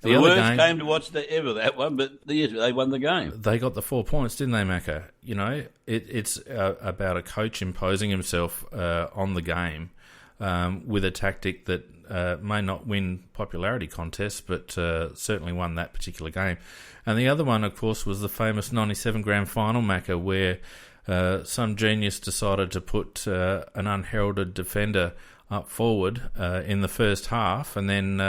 C: The worst game to watch ever, that one, but they won the game.
A: They got the 4 points, didn't they, Macca? You know, it's about a coach imposing himself on the game with a tactic that may not win popularity contests, but certainly won that particular game. And the other one, of course, was the famous 97 grand final, Macca, where some genius decided to put an unheralded defender up forward in the first half, and then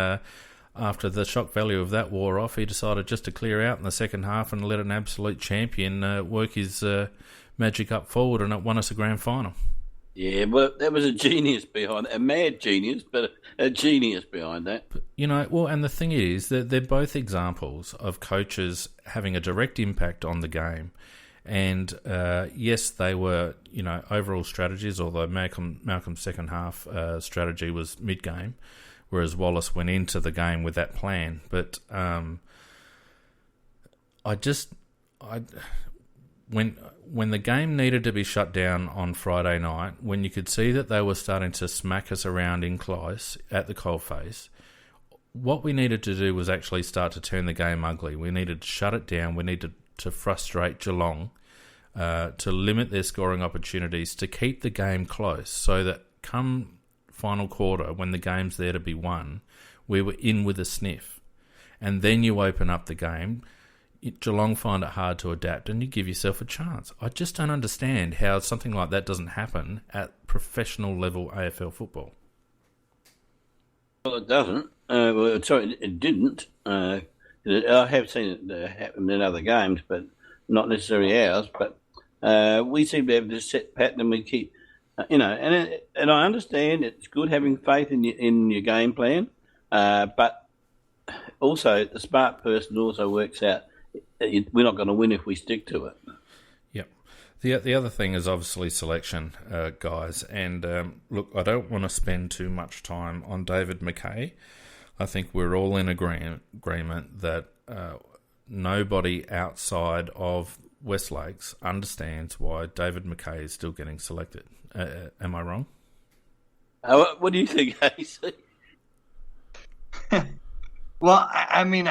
A: after the shock value of that wore off, he decided just to clear out in the second half and let an absolute champion work his magic up forward, and it won us a grand final.
C: Yeah, well, there was a genius behind it, a mad genius, but a genius behind that.
A: But, you know, well, and the thing is that they're both examples of coaches having a direct impact on the game. And yes, they were, you know, overall strategies, although Malcolm's second half strategy was mid-game, whereas Wallace went into the game with that plan. But when the game needed to be shut down on Friday night, when you could see that they were starting to smack us around in close at the coalface, what we needed to do was actually start to turn the game ugly. We needed to shut it down. We needed to frustrate Geelong, to limit their scoring opportunities, to keep the game close, so that come final quarter, when the game's there to be won, we were in with a sniff. And then you open up the game. Geelong find it hard to adapt, and you give yourself a chance. I just don't understand how something like that doesn't happen at professional level AFL football.
C: Well, it doesn't. It didn't. I have seen it happen in other games, but not necessarily ours. But we seem to have this set pattern, and we keep, and I understand it's good having faith in your game plan, but also the smart person also works out we're not going to win if we stick to it.
A: Yep. The other thing is obviously selection, guys. And look, I don't want to spend too much time on David McKay. I think we're all in agreement that nobody outside of West Lakes understands why David McKay is still getting selected. Am I wrong?
C: What do you think, AC?
B: Well, I mean,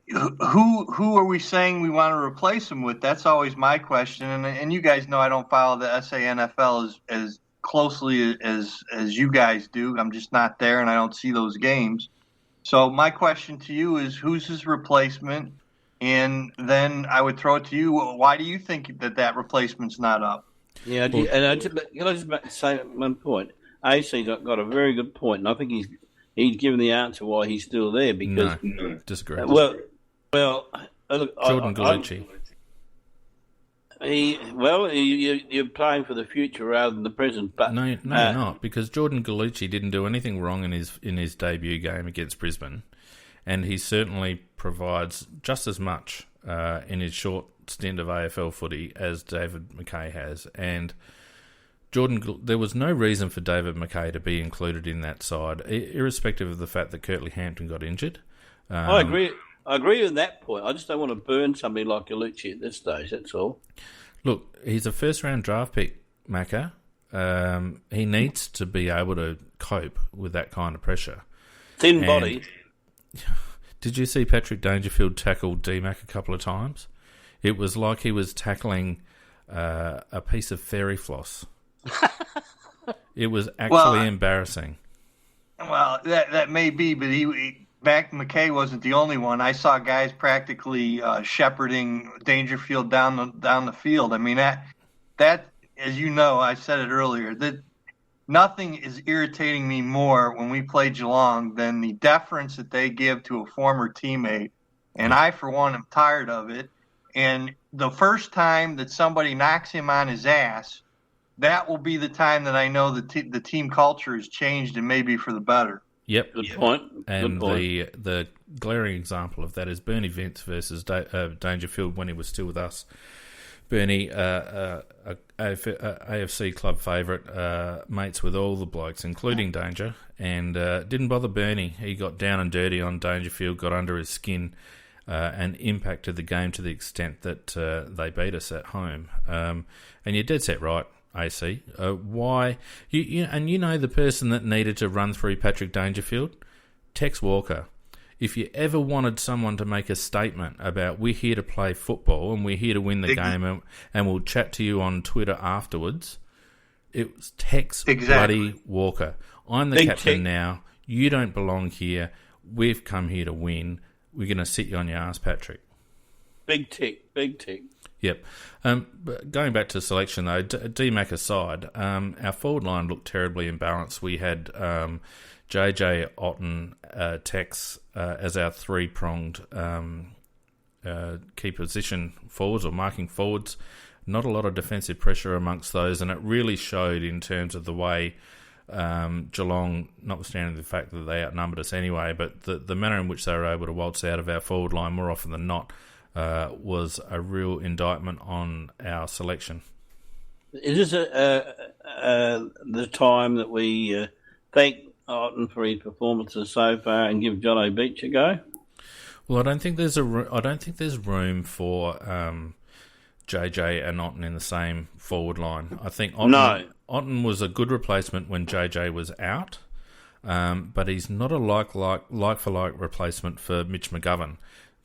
B: who are we saying we want to replace him with? That's always my question. And you guys know I don't follow the SANFL as closely as you guys do. I'm just not there, and I don't see those games. So my question to you is, who's his replacement? And then I would throw it to you. Why do you think that replacement's not up?
C: Yeah, can I just say one point? AC's got a very good point, and I think he's given the answer why he's still there. Because
A: no, disagree.
C: Well, look,
A: Jordan Gallucci.
C: You're playing for the future rather than the present. But
A: no, you're not, because Jordan Gallucci didn't do anything wrong in his debut game against Brisbane, and he certainly provides just as much in his short stint of AFL footy as David McKay has. And there was no reason for David McKay to be included in that side, irrespective of the fact that Curtly Hampton got injured.
C: I agree. I agree with that point. I just don't want to burn somebody like Gallucci at this stage, that's all.
A: Look, he's a first-round draft pick, Macca. He needs to be able to cope with that kind of pressure.
C: Thin body.
A: Did you see Patrick Dangerfield tackle D-Mac a couple of times? It was like he was tackling a piece of fairy floss. It was actually embarrassing. Well,
B: that may be, but McKay wasn't the only one. I saw guys practically shepherding Dangerfield down the field. I mean, that, as you know, I said it earlier, that nothing is irritating me more when we play Geelong than the deference that they give to a former teammate. And I, for one, am tired of it. And the first time that somebody knocks him on his ass, that will be the time that I know the team culture has changed and maybe for the better.
A: Yep.
C: Good point.
A: And the glaring example of that is Bernie Vince versus Dangerfield when he was still with us. Bernie, AFC club favourite, mates with all the blokes, including Danger, and didn't bother Bernie. He got down and dirty on Dangerfield, got under his skin, and impacted the game to the extent that they beat us at home. And you're dead set right, AC. Why? You know the person that needed to run through Patrick Dangerfield? Tex Walker. If you ever wanted someone to make a statement about we're here to play football and we're here to win the game and we'll chat to you on Twitter afterwards, it was Tex bloody Walker. I'm the captain now. You don't belong here. We've come here to win. We're going to sit you on your ass, Patrick. Big tick. Yep. Going back to selection, though, D-Mac aside, our forward line looked terribly imbalanced. We had JJ, Otten, Tex as our three-pronged key position forwards or marking forwards. Not a lot of defensive pressure amongst those, and it really showed in terms of the way Geelong, notwithstanding the fact that they outnumbered us anyway, but the manner in which they were able to waltz out of our forward line more often than not was a real indictment on our selection.
C: Is this the time that we thank Otten for his performances so far and give Jono Beach a go?
A: Well, I don't think there's room for JJ and Otten in the same forward line. I think Otten was a good replacement when JJ was out, but he's not a like for like replacement for Mitch McGovern.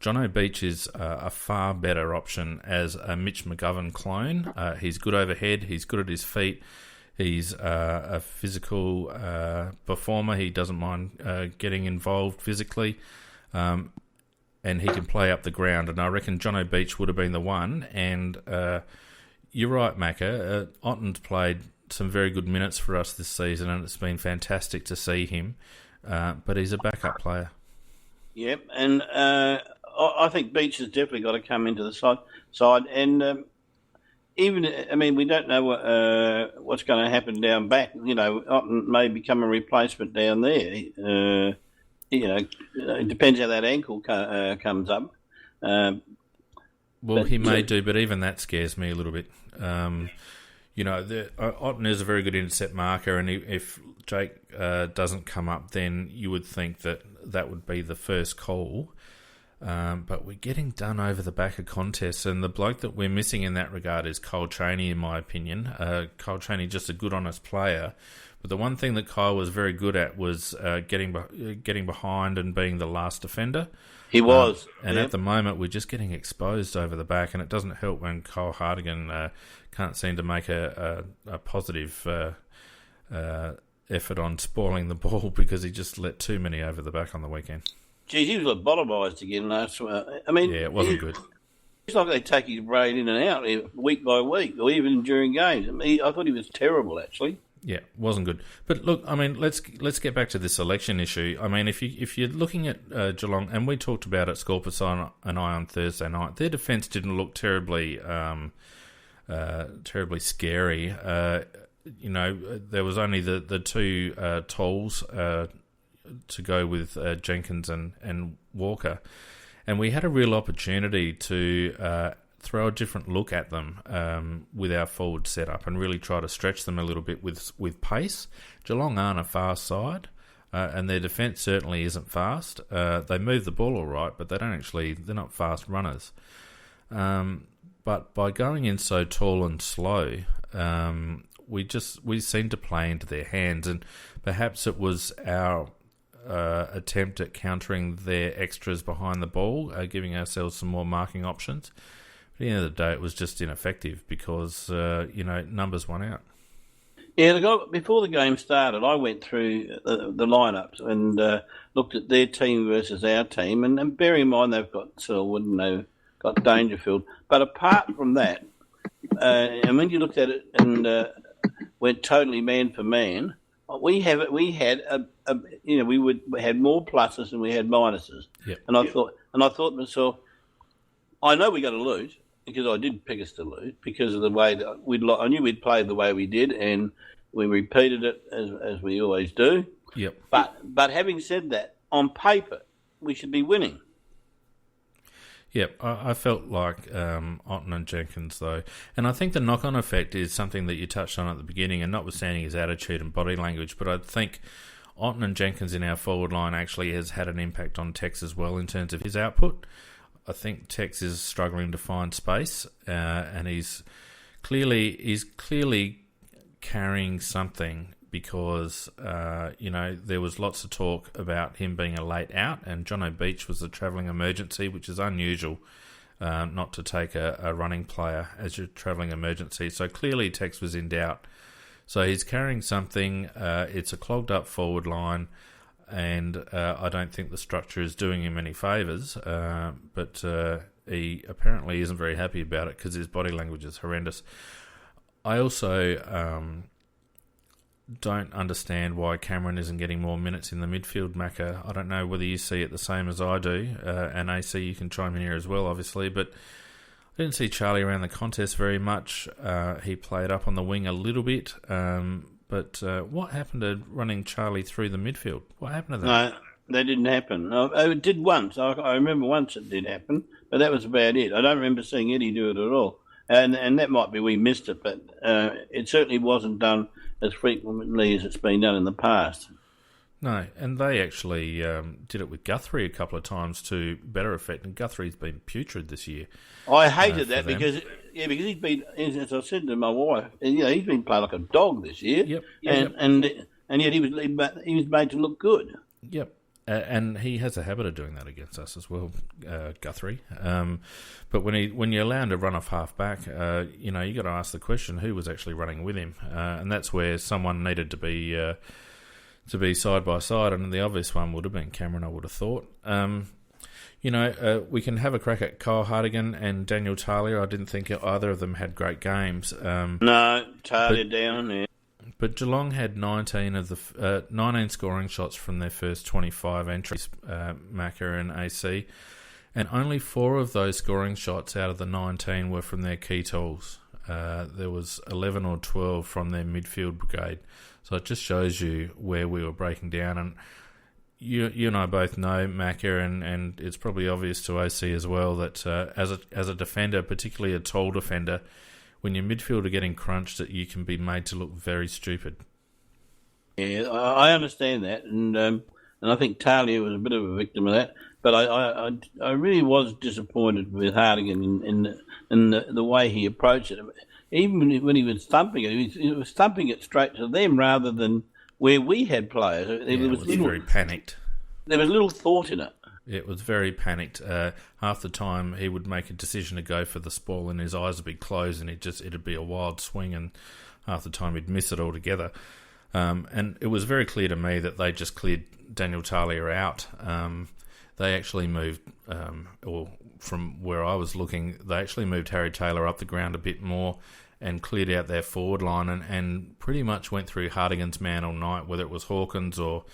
A: Jono Beach is a far better option as a Mitch McGovern clone. He's good overhead. He's good at his feet. He's a physical performer. He doesn't mind getting involved physically. and he can play up the ground. And I reckon Jono Beach would have been the one. And you're right, Macca. Otten's played some very good minutes for us this season, and it's been fantastic to see him. But he's a backup player.
C: Yep, and I think Beach has definitely got to come into the side. And we don't know what's going to happen down back. Otten may become a replacement down there. It depends how that ankle comes up.
A: He may do, but even that scares me a little bit. Otten is a very good intercept marker, and if Jake doesn't come up, then you would think that would be the first call. But we're getting done over the back of contests, and the bloke that we're missing in that regard is Kyle Chaney, in my opinion. Kyle Chaney, just a good, honest player. But the one thing that Kyle was very good at was getting behind and being the last defender.
C: He was.
A: At the moment, we're just getting exposed over the back, and it doesn't help when Kyle Hartigan can't seem to make a positive effort on spoiling the ball because he just let too many over the back on the weekend.
C: Geez, he was lobotomised again last week.
A: It wasn't good.
C: It's like they take his brain in and out week by week, or even during games. I thought he was terrible, actually.
A: Yeah, wasn't good. But look, let's get back to this selection issue. If you're looking at Geelong, and we talked about it, Scorpus and I on Thursday night, their defence didn't look terribly scary. There was only the two tools to go with Jenkins and Walker, and we had a real opportunity to throw a different look at them with our forward setup and really try to stretch them a little bit with pace. Geelong aren't a fast side, and their defence certainly isn't fast. They move the ball all right, but they're not fast runners. But by going in so tall and slow, we seem to play into their hands, and perhaps it was our attempt at countering their extras behind the ball, giving ourselves some more marking options. At the end of the day, it was just ineffective because, numbers won out.
C: Yeah, before the game started, I went through the lineups and looked at their team versus our team. And bear in mind, they've got Selwood and they've got Dangerfield. But apart from that, and when you looked at it and went totally man for man, we had more pluses than we had minuses.
A: Yep.
C: And I thought to myself, I know we're going to lose, because I did pick us to lose because of the way that I knew we'd played the way we did, and we repeated it as we always do.
A: Yep.
C: But having said that, on paper, we should be winning.
A: Yep, I felt like Otten and Jenkins, though. And I think the knock-on effect is something that you touched on at the beginning, and notwithstanding his attitude and body language, but I think Otten and Jenkins in our forward line actually has had an impact on Tex as well in terms of his output. I think Tex is struggling to find space, and he's clearly carrying something because there was lots of talk about him being a late out, and Jono Beach was a travelling emergency, which is unusual, not to take a running player as your travelling emergency. So clearly Tex was in doubt. So he's carrying something. It's a clogged up forward line. And I don't think the structure is doing him any favours, but he apparently isn't very happy about it because his body language is horrendous. I also don't understand why Cameron isn't getting more minutes in the midfield, Macca. I don't know whether you see it the same as I do, and AC, you can chime in here as well, obviously, but I didn't see Charlie around the contest very much. He played up on the wing a little bit, but what happened to running Charlie through the midfield? What happened to that?
C: No, that didn't happen. It did once. I remember once it did happen, but that was about it. I don't remember seeing Eddie do it at all. And that might be we missed it, but it certainly wasn't done as frequently as it's been done in the past.
A: No, and they actually did it with Guthrie a couple of times to better effect, and Guthrie's been putrid this year.
C: I hated that because he's been, as I said to my wife, he's been playing like a dog this year.
A: Yep.
C: And yet he was made to look good.
A: Yep. And he has a habit of doing that against us as well, Guthrie. But when you allow him to run off half back, you got to ask the question who was actually running with him, and that's where someone needed to be side by side, and the obvious one would have been Cameron, I would have thought. We can have a crack at Kyle Hartigan and Daniel Talia. I didn't think either of them had great games.
C: No, Talia down there.
A: But Geelong had 19 scoring shots from their first 25 entries, Macca and AC, and only 4 of those scoring shots out of the 19 were from their key tools. There was 11 or 12 from their midfield brigade. So it just shows you where we were breaking down. And you and I both know, Macca, and it's probably obvious to OC as well, that as a defender, particularly a tall defender, when your midfield are getting crunched, that you can be made to look very stupid.
C: Yeah, I understand that, and I think Talia was a bit of a victim of that. But I really was disappointed with Hartigan in the way he approached it. Even when he was thumping it, he was thumping it straight to them rather than where we had players.
A: It was very panicked.
C: There was little thought in it.
A: It was very panicked. Half the time he would make a decision to go for the spoil and his eyes would be closed and it'd be a wild swing, and half the time he'd miss it altogether. And it was very clear to me that they just cleared Daniel Talia out. They actually moved, or from where I was looking, they actually moved Harry Taylor up the ground a bit more and cleared out their forward line and pretty much went through Hartigan's man all night, whether it was Hawkins or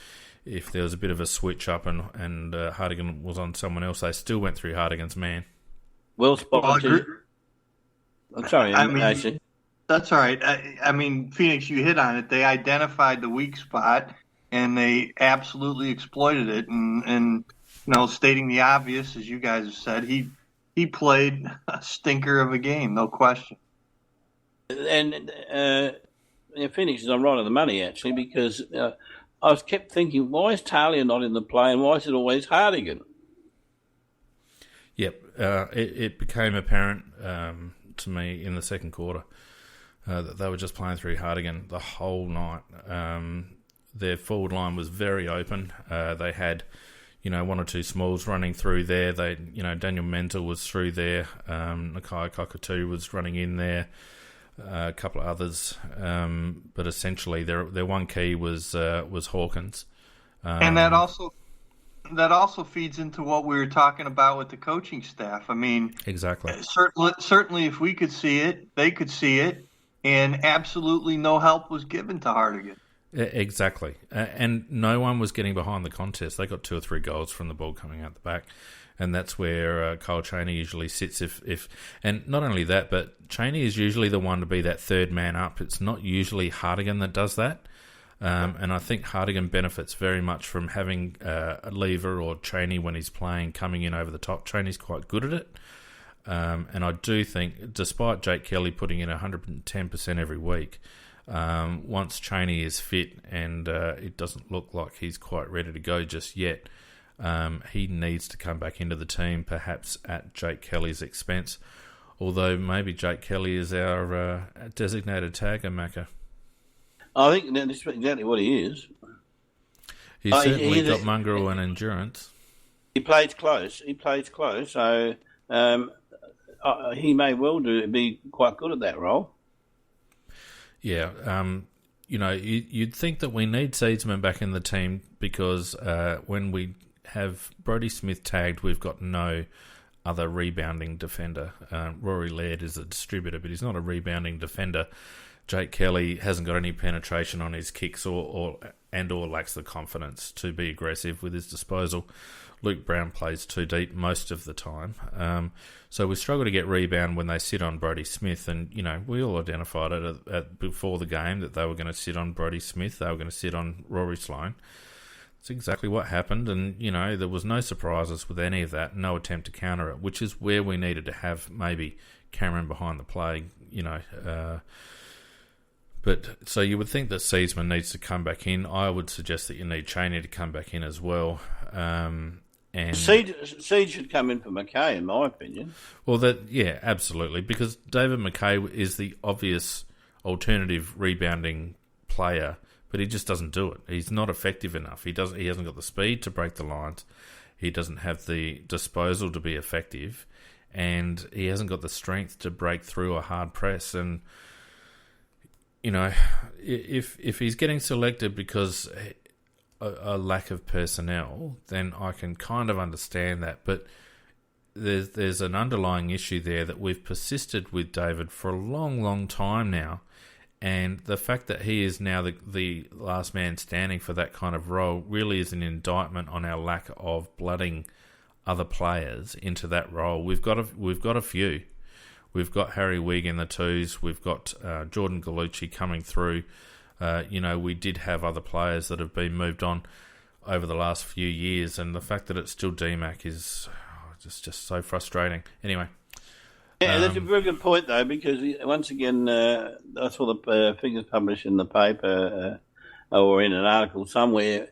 A: if there was a bit of a switch up and Hartigan was on someone else, they still went through Hartigan's man.
C: Well spotted. I'm sorry, actually.
B: That's all right. I mean, Phoenix, you hit on it. They identified the weak spot and they absolutely exploited it. And stating the obvious, as you guys have said, he played a stinker of a game, no question.
C: And Phoenix is on right on the money, actually, because I was kept thinking, why is Talia not in the play and why is it always Hartigan?
A: Yep, it became apparent to me in the second quarter that they were just playing through Hartigan the whole night. Their forward line was very open. They had, 1 or 2 smalls running through there. Daniel Menzel was through there. Nakai Kokatu was running in there. A couple of others, but essentially their one key was Hawkins,
B: and that also feeds into what we were talking about with the coaching staff. I mean,
A: exactly.
B: Certainly, if we could see it, they could see it, and absolutely no help was given to Hartigan.
A: Exactly, and no one was getting behind the contest. They got 2 or 3 goals from the ball coming out the back. And that's where Kyle Chaney usually sits. And not only that, but Chaney is usually the one to be that third man up. It's not usually Hartigan that does that. And I think Hartigan benefits very much from having a Lever or Chaney when he's playing coming in over the top. Chaney's quite good at it. And I do think, despite Jake Kelly putting in 110% every week, once Chaney is fit and it doesn't look like he's quite ready to go just yet, he needs to come back into the team, perhaps at Jake Kelly's expense. Although maybe Jake Kelly is our designated tagger, Macca. I
C: think that's exactly what he is.
A: He's certainly got mongrel and endurance.
C: He plays close. So he may well be quite good at that role.
A: Yeah. You'd think that we need Seedsman back in the team because when we have Brodie Smith tagged, we've got no other rebounding defender. Rory Laird is a distributor, but he's not a rebounding defender. Jake Kelly hasn't got any penetration on his kicks or lacks the confidence to be aggressive with his disposal. Luke Brown plays too deep most of the time. So we struggle to get rebound when they sit on Brodie Smith. And, we all identified it before the game that they were going to sit on Brodie Smith. They were going to sit on Rory Sloane. That's exactly what happened. And, there was no surprises with any of that. No attempt to counter it, which is where we needed to have maybe Cameron behind the play, But so you would think that Seedsman needs to come back in. I would suggest that you need Chaney to come back in as well. And
C: Seed should come in for McKay, in my opinion.
A: Well, absolutely, because David McKay is the obvious alternative rebounding player, but he just doesn't do it. He's not effective enough. He hasn't got the speed to break the lines. He doesn't have the disposal to be effective, and he hasn't got the strength to break through a hard press. And if he's getting selected because a lack of personnel, then I can kind of understand that. But there's an underlying issue there that we've persisted with David for a long, long time now. And the fact that he is now the last man standing for that kind of role really is an indictment on our lack of blooding other players into that role. We've got a few. We've got Harry Wigg in the twos. We've got Jordan Gallucci coming through. We did have other players that have been moved on over the last few years, and the fact that it's still DMAC is just so frustrating. Anyway.
C: Yeah, that's a very good point, though, because once again, I saw the figures published in the paper or in an article somewhere.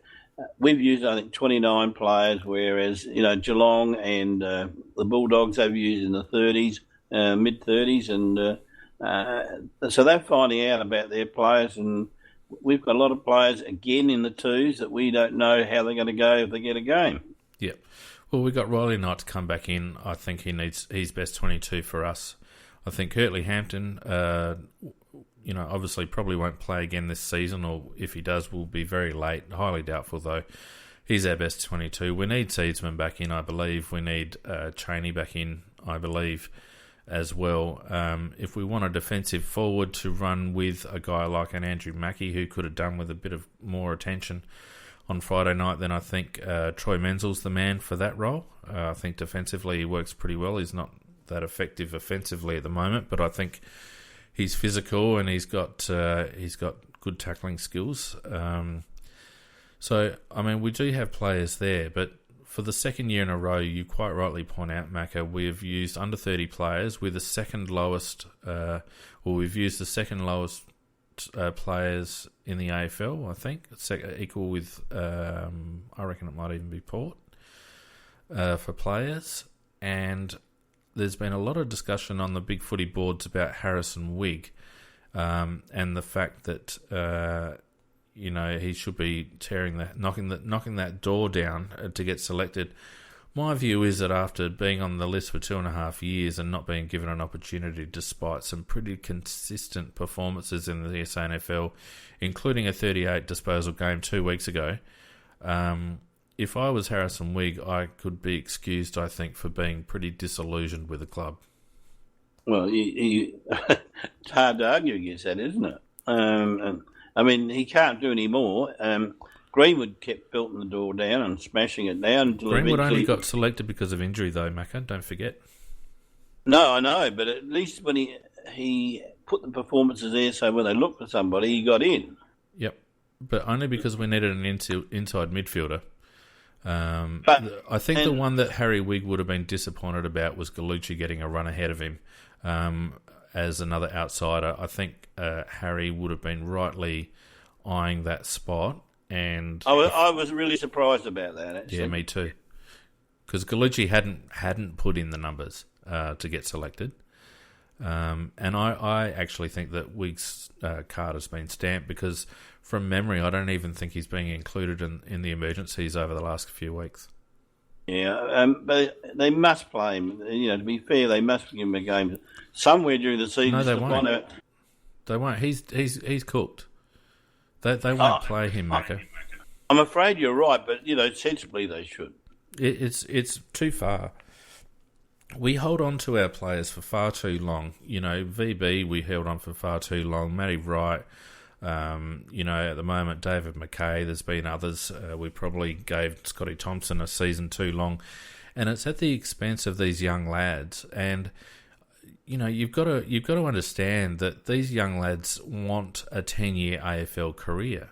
C: We've used, I think, 29 players, whereas, Geelong and the Bulldogs have used in the 30s, mid-30s, and so they're finding out about their players, and we've got a lot of players, again, in the twos that we don't know how they're going to go if they get a game.
A: Yep. Well, we got Riley Knight to come back in. I think he's best 22 for us. I think Curtly Hampton, obviously probably won't play again this season, or if he does, will be very late. Highly doubtful, though. He's our best 22. We need Seedsman back in, I believe. We need Cheney back in, I believe, as well. If we want a defensive forward to run with a guy like an Andrew Mackie, who could have done with a bit of more attention on Friday night, then I think Troy Menzel's the man for that role. I think defensively he works pretty well. He's not that effective offensively at the moment, but I think he's physical and he's got good tackling skills. So, I mean, we do have players there, but for the second year in a row, you quite rightly point out, Macca, we've used under 30 players with the second lowest, we've used the second lowest players in the AFL, I think. It's equal with, I reckon it might even be Port for players. And there's been a lot of discussion on the big footy boards about Harrison Wigg and the fact that, he should be knocking that door down to get selected. My view is that after being on the list for 2.5 years and not being given an opportunity despite some pretty consistent performances in the SANFL, including a 38 disposal game 2 weeks ago, if I was Harrison Wigg, I could be excused, I think, for being pretty disillusioned with the club.
C: Well, it's hard to argue against that, isn't it? I mean, he can't do any more. Greenwood kept belting the door down and smashing it down.
A: Greenwood only got selected because of injury, though, Macca. Don't forget.
C: No, I know, but at least when he put the performances there, so when they looked for somebody, he got in.
A: Yep, but only because we needed an inside midfielder. I think the one that Harry Wigg would have been disappointed about was Gallucci getting a run ahead of him as another outsider. I think Harry would have been rightly eyeing that spot. And
C: I was really surprised about that, actually.
A: Yeah, me too. Because Gallucci hadn't put in the numbers to get selected. And I actually think that Wigg's card has been stamped because, from memory, I don't even think he's being included in the emergencies over the last few weeks.
C: Yeah, but they must play him. To be fair, they must give him a game somewhere during the season.
A: No, they won't. They won't. He's cooked. They won't play him, Macca.
C: I'm afraid you're right, but sensibly they should.
A: It's too far. We hold on to our players for far too long. VB we held on for far too long. Matty Wright, at the moment David McKay. There's been others. We probably gave Scotty Thompson a season too long, and it's at the expense of these young lads. And you've got to understand that these young lads want a 10-year AFL career.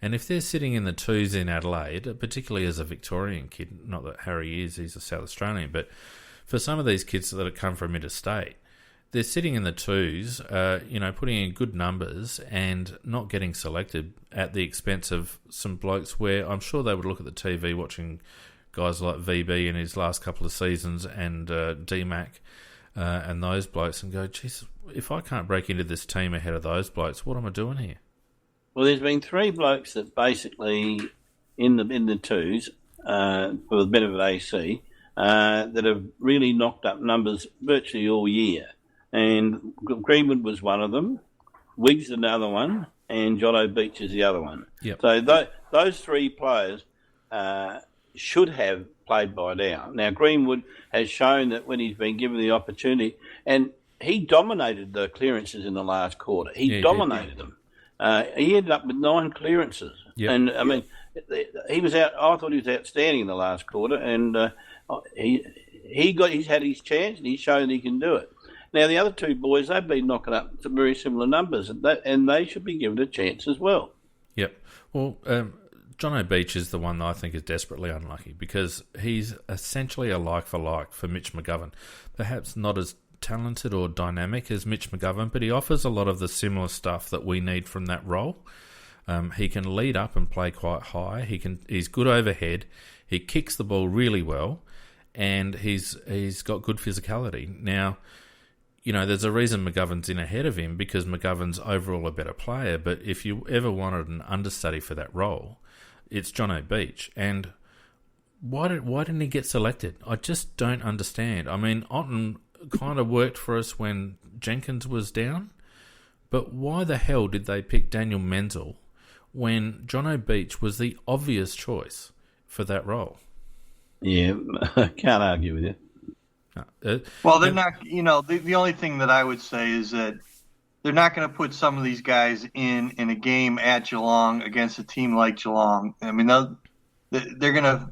A: And if they're sitting in the twos in Adelaide, particularly as a Victorian kid, not that Harry is, he's a South Australian, but for some of these kids that have come from interstate, they're sitting in the twos, putting in good numbers and not getting selected at the expense of some blokes where I'm sure they would look at the TV watching guys like VB in his last couple of seasons and DMAC, and those blokes and go, geez, if I can't break into this team ahead of those blokes, what am I doing here?
C: Well, there's been 3 blokes that basically in the twos for the benefit of AC that have really knocked up numbers virtually all year, and Greenwood was one of them. Wigg's another one, and Jono Beach is the other one.
A: Yep.
C: So those three players should have played by now. Now, Greenwood has shown that when he's been given the opportunity, and he dominated the clearances in the last quarter. He dominated them. He ended up with 9 clearances.
A: Yep.
C: And, I mean, he was out. I thought he was outstanding in the last quarter, and he's had his chance, and he's shown he can do it. Now, the other two boys, they've been knocking up some very similar numbers, and they should be given a chance as well.
A: Yep. Well, Jono Beach is the one that I think is desperately unlucky because he's essentially a like-for-like for Mitch McGovern. Perhaps not as talented or dynamic as Mitch McGovern, but he offers a lot of the similar stuff that we need from that role. He can lead up and play quite high. He's good overhead. He kicks the ball really well, and he's got good physicality. Now, you know, there's a reason McGovern's in ahead of him because McGovern's overall a better player. But if you ever wanted an understudy for that role, it's Jono Beach. And why didn't he get selected? I just don't understand. I mean, Otten kind of worked for us when Jenkins was down, but why the hell did they pick Daniel Menzel when Jono Beach was the obvious choice for that role?
C: Yeah, I can't argue with you.
B: Well, they're not, you know, the only thing that I would say is that they're not going to put some of these guys in a game at Geelong against a team like Geelong. I mean, they're going to,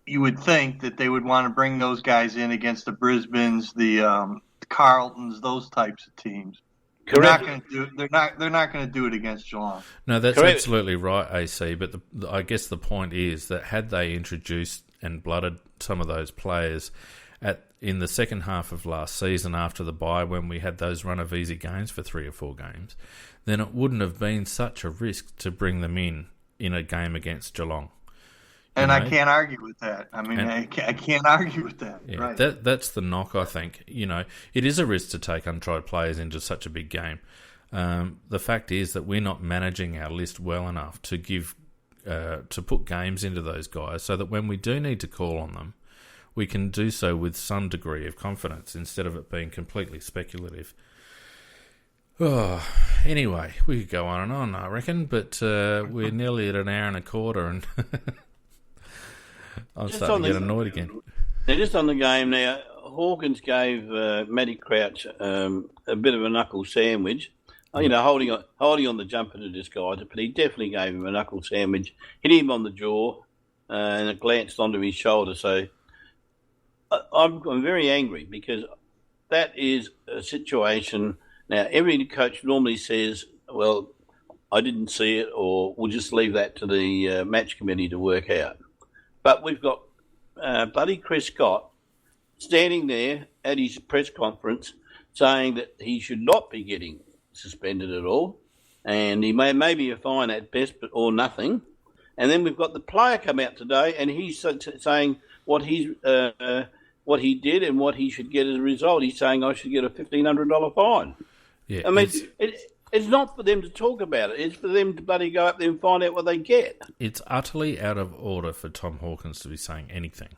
B: you would think that they would want to bring those guys in against the Brisbanes, the Carltons, those types of teams.
C: Correct.
B: They're not going to do it against Geelong.
A: No, that's
C: Correct.
A: absolutely right, AC. But I guess the point is that had they introduced and blooded some of those players in the second half of last season after the bye when we had those run of easy games for 3 or 4 games, then it wouldn't have been such a risk to bring them in a game against Geelong.
B: And I can't argue with that. I mean, I can't argue with that.
A: Yeah,
B: right.
A: That's the knock, I think. You know, it is a risk to take untried players into such a big game. The fact is that we're not managing our list well enough to put games into those guys so that when we do need to call on them, we can do so with some degree of confidence instead of it being completely speculative. Oh, anyway, we could go on and on, I reckon, but we're nearly at an hour and a quarter, and I'm starting to get annoyed again.
C: Now, just on the game now, Hawkins gave Matty Crouch a bit of a knuckle sandwich. You know, holding on the jumper to disguise it, but he definitely gave him a knuckle sandwich, hit him on the jaw, and it glanced onto his shoulder. So I'm very angry because that is a situation. Now, every coach normally says, well, I didn't see it, or we'll just leave that to the match committee to work out. But we've got bloody Chris Scott standing there at his press conference saying that he should not be getting suspended at all, and he may be a fine at best, or nothing. And then we've got the player come out today, and he's saying what he did and what he should get as a result. He's saying I should get a $1,500 fine.
A: Yeah,
C: I mean, it's not for them to talk about it. It's for them to bloody go up there and find out what they get.
A: It's utterly out of order for Tom Hawkins to be saying anything.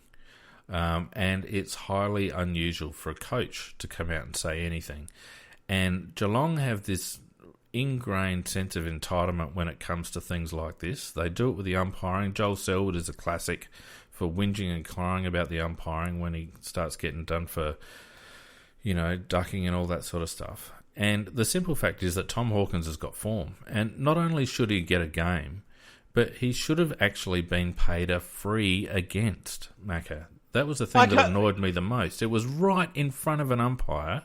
A: And it's highly unusual for a coach to come out and say anything. And Geelong have this ingrained sense of entitlement when it comes to things like this. They do it with the umpiring. Joel Selwood is a classic for whinging and crying about the umpiring when he starts getting done for, you know, ducking and all that sort of stuff. And the simple fact is that Tom Hawkins has got form. And not only should he get a game, but he should have actually been paid a free against, Macca. That was the thing that annoyed me the most. It was right in front of an umpire,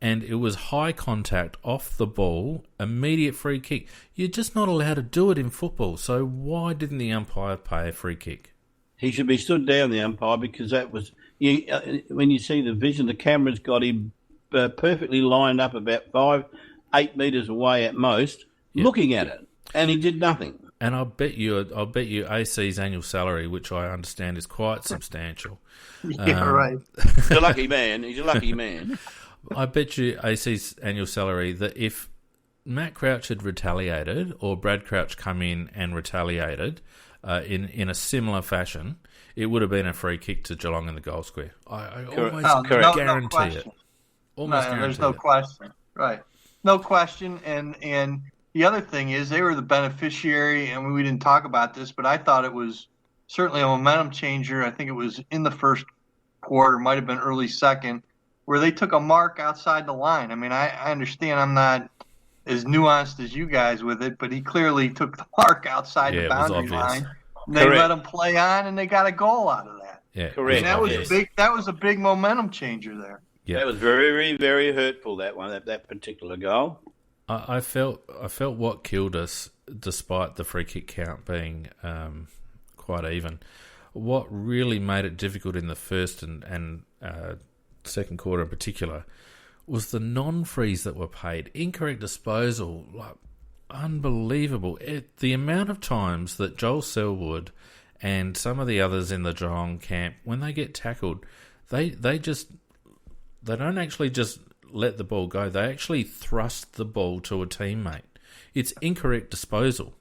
A: and it was high contact, off the ball, immediate free kick. You're just not allowed to do it in football, so why didn't the umpire pay a free kick?
C: He should be stood down, the umpire, because that was... when you see the vision, the camera's got him perfectly lined up about 5-8 metres away at most, looking at it, and he did nothing.
A: And I'll bet you AC's annual salary, which I understand is quite substantial.
B: Yeah, right.
C: He's a lucky man. He's a lucky man.
A: I bet you AC's annual salary that if Matt Crouch had retaliated or Brad Crouch come in and retaliated in a similar fashion, it would have been a free kick to Geelong in the goal square. I almost guarantee it. Almost guarantee
B: there's no question. Right. No question. And the other thing is they were the beneficiary, and we didn't talk about this, but I thought it was certainly a momentum changer. I think it was in the first quarter, might have been early second, where they took a mark outside the line. I mean, I understand I'm not as nuanced as you guys with it, but he clearly took the mark outside the boundary line. They let him play on, and they got a goal out of that.
A: Yeah,
C: correct.
B: And that was a big. That was a big momentum changer there.
A: Yeah,
C: that was very, very hurtful. That one, that particular goal.
A: I felt what killed us, despite the free kick count being quite even. What really made it difficult in the first and second quarter in particular was the non-frees that were paid. Incorrect disposal, like unbelievable. The amount of times that Joel Selwood and some of the others in the Geelong camp, when they get tackled, they don't actually just let the ball go. They actually thrust the ball to a teammate. It's incorrect disposal.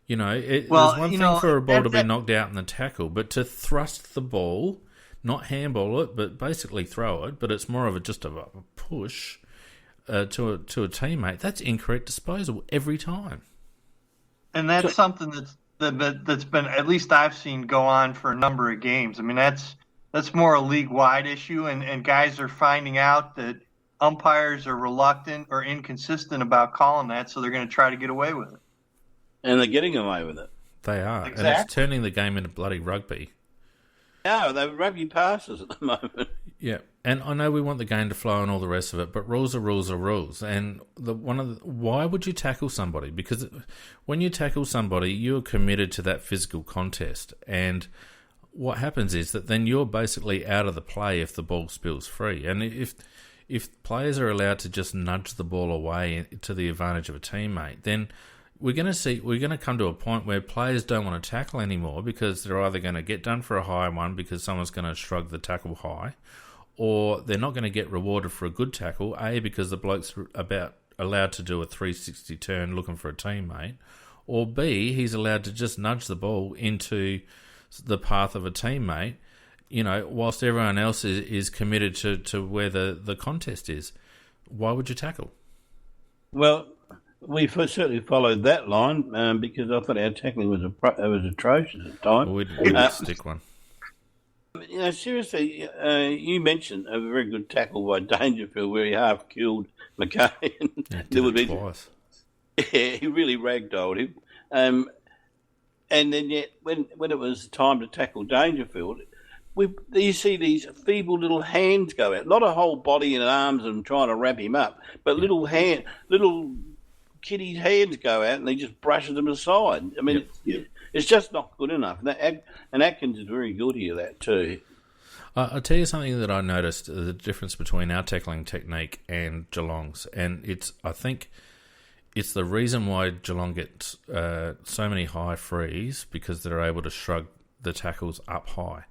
A: You know, there's one thing for a ball to be knocked out in the tackle, but to thrust the ball, not handball it, but basically throw it, but it's more of just a push to a teammate, that's incorrect disposal every time.
B: And that's something that's been, at least I've seen, go on for a number of games. I mean, that's more a league-wide issue, and guys are finding out that umpires are reluctant or inconsistent about calling that, so they're going to try to get away with it.
C: And they're getting away with it.
A: They are.
B: Exactly.
A: And it's turning the game into bloody rugby.
C: No, they're rugby passes at the moment.
A: Yeah, and I know we want the game to flow and all the rest of it, but rules are rules are rules. And why would you tackle somebody? Because when you tackle somebody, you're committed to that physical contest. And what happens is that then you're basically out of the play if the ball spills free. And if players are allowed to just nudge the ball away to the advantage of a teammate, then we're going to come to a point where players don't want to tackle anymore because they're either going to get done for a high one because someone's going to shrug the tackle high, or they're not going to get rewarded for a good tackle, A, because the bloke's about allowed to do a 360 turn looking for a teammate, or B, he's allowed to just nudge the ball into the path of a teammate, you know, whilst everyone else is committed to where the contest is. Why would you tackle?
C: Well, we certainly followed that line because I thought our tackling was atrocious at the time.
A: We didn't stick one.
C: You know, seriously, you mentioned a very good tackle by Dangerfield where he half killed McKay.
A: Twice.
C: Yeah, he really ragdolled him. And then yet, when it was time to tackle Dangerfield, you see these feeble little hands go out. Not a whole body and arms and trying to wrap him up, but little kitty's hands go out and he just brushes them aside. I mean, it's just not good enough. And Atkins is very guilty of that too.
A: I'll tell you something that I noticed, the difference between our tackling technique and Geelong's. And I think it's the reason why Geelong gets so many high frees, because they're able to shrug the tackles up high.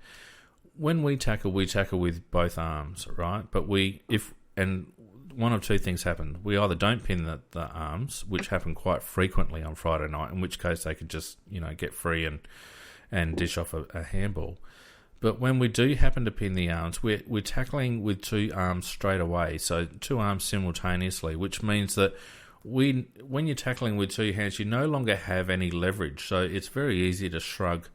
A: When we tackle with both arms, right? But one of two things happen. We either don't pin the arms, which happen quite frequently on Friday night, in which case they could just, get free and dish off a handball. But when we do happen to pin the arms, we're tackling with two arms straight away, so two arms simultaneously, which means that when you're tackling with two hands, you no longer have any leverage, so it's very easy to shrug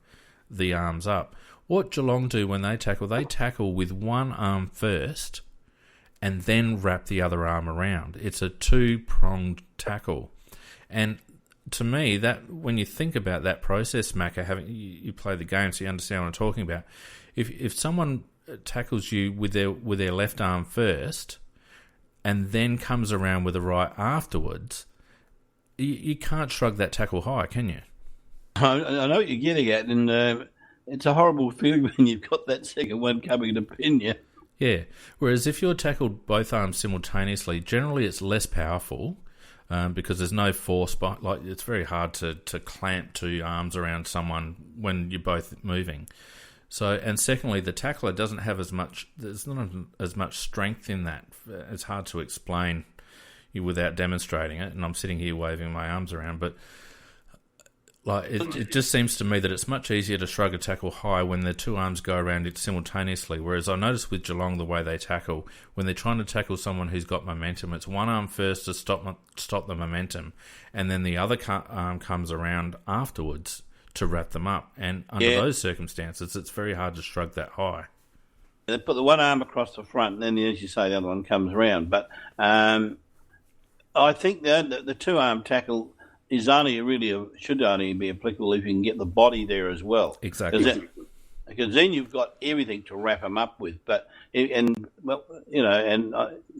A: the arms up. What Geelong do when they tackle with one arm first and then wrap the other arm around. It's a two-pronged tackle. And to me, that when you think about that process, Macca, you play the game so you understand what I'm talking about. If someone tackles you with their left arm first and then comes around with the right afterwards, you can't shrug that tackle high, can you?
C: I know what you're getting at, and it's a horrible feeling when you've got that second one coming to pin you.
A: Yeah, whereas if you're tackled both arms simultaneously, generally it's less powerful because there's no force. Like it's very hard to clamp two arms around someone when you're both moving. So, and secondly, the tackler doesn't have as much. There's not as much strength in that. It's hard to explain without demonstrating it. And I'm sitting here waving my arms around, but Like it just seems to me that it's much easier to shrug a tackle high when the two arms go around it simultaneously. Whereas I notice with Geelong the way they tackle, when they're trying to tackle someone who's got momentum, it's one arm first to stop the momentum, and then the other arm comes around afterwards to wrap them up. And under those circumstances, it's very hard to shrug that high.
C: They put the one arm across the front, and then, as you say, the other one comes around. But I think the two-arm tackle is should only be applicable if you can get the body there as well.
A: Exactly.
C: Because then you've got everything to wrap them up with. But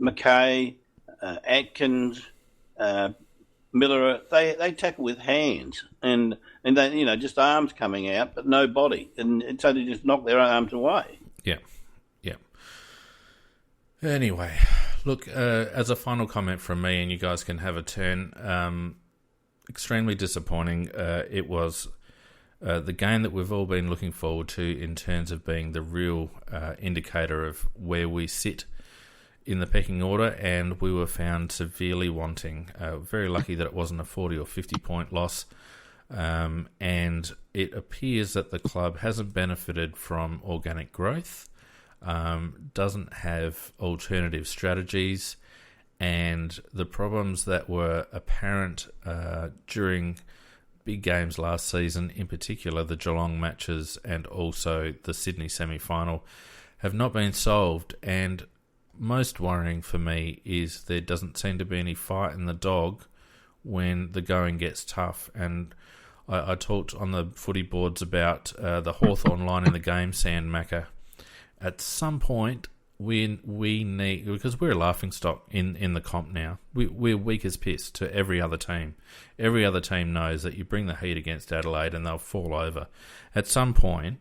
C: McKay, Atkins, Miller, they tackle with hands and they just arms coming out but no body, and so they just knock their arms away.
A: Yeah. Anyway, look, as a final comment from me, and you guys can have a turn. Extremely disappointing. It was the game that we've all been looking forward to in terms of being the real indicator of where we sit in the pecking order, and we were found severely wanting. Very lucky that it wasn't a 40 or 50 point loss, and it appears that the club hasn't benefited from organic growth, doesn't have alternative strategies, and the problems that were apparent during big games last season, in particular the Geelong matches and also the Sydney semi-final, have not been solved. And most worrying for me is there doesn't seem to be any fight in the dog when the going gets tough. And I talked on the footy boards about the Hawthorn line in the game, Sand Macca. At some point, we need, because we're a laughingstock in the comp now. We're weak as piss to every other team. Every other team knows that you bring the heat against Adelaide and they'll fall over. At some point,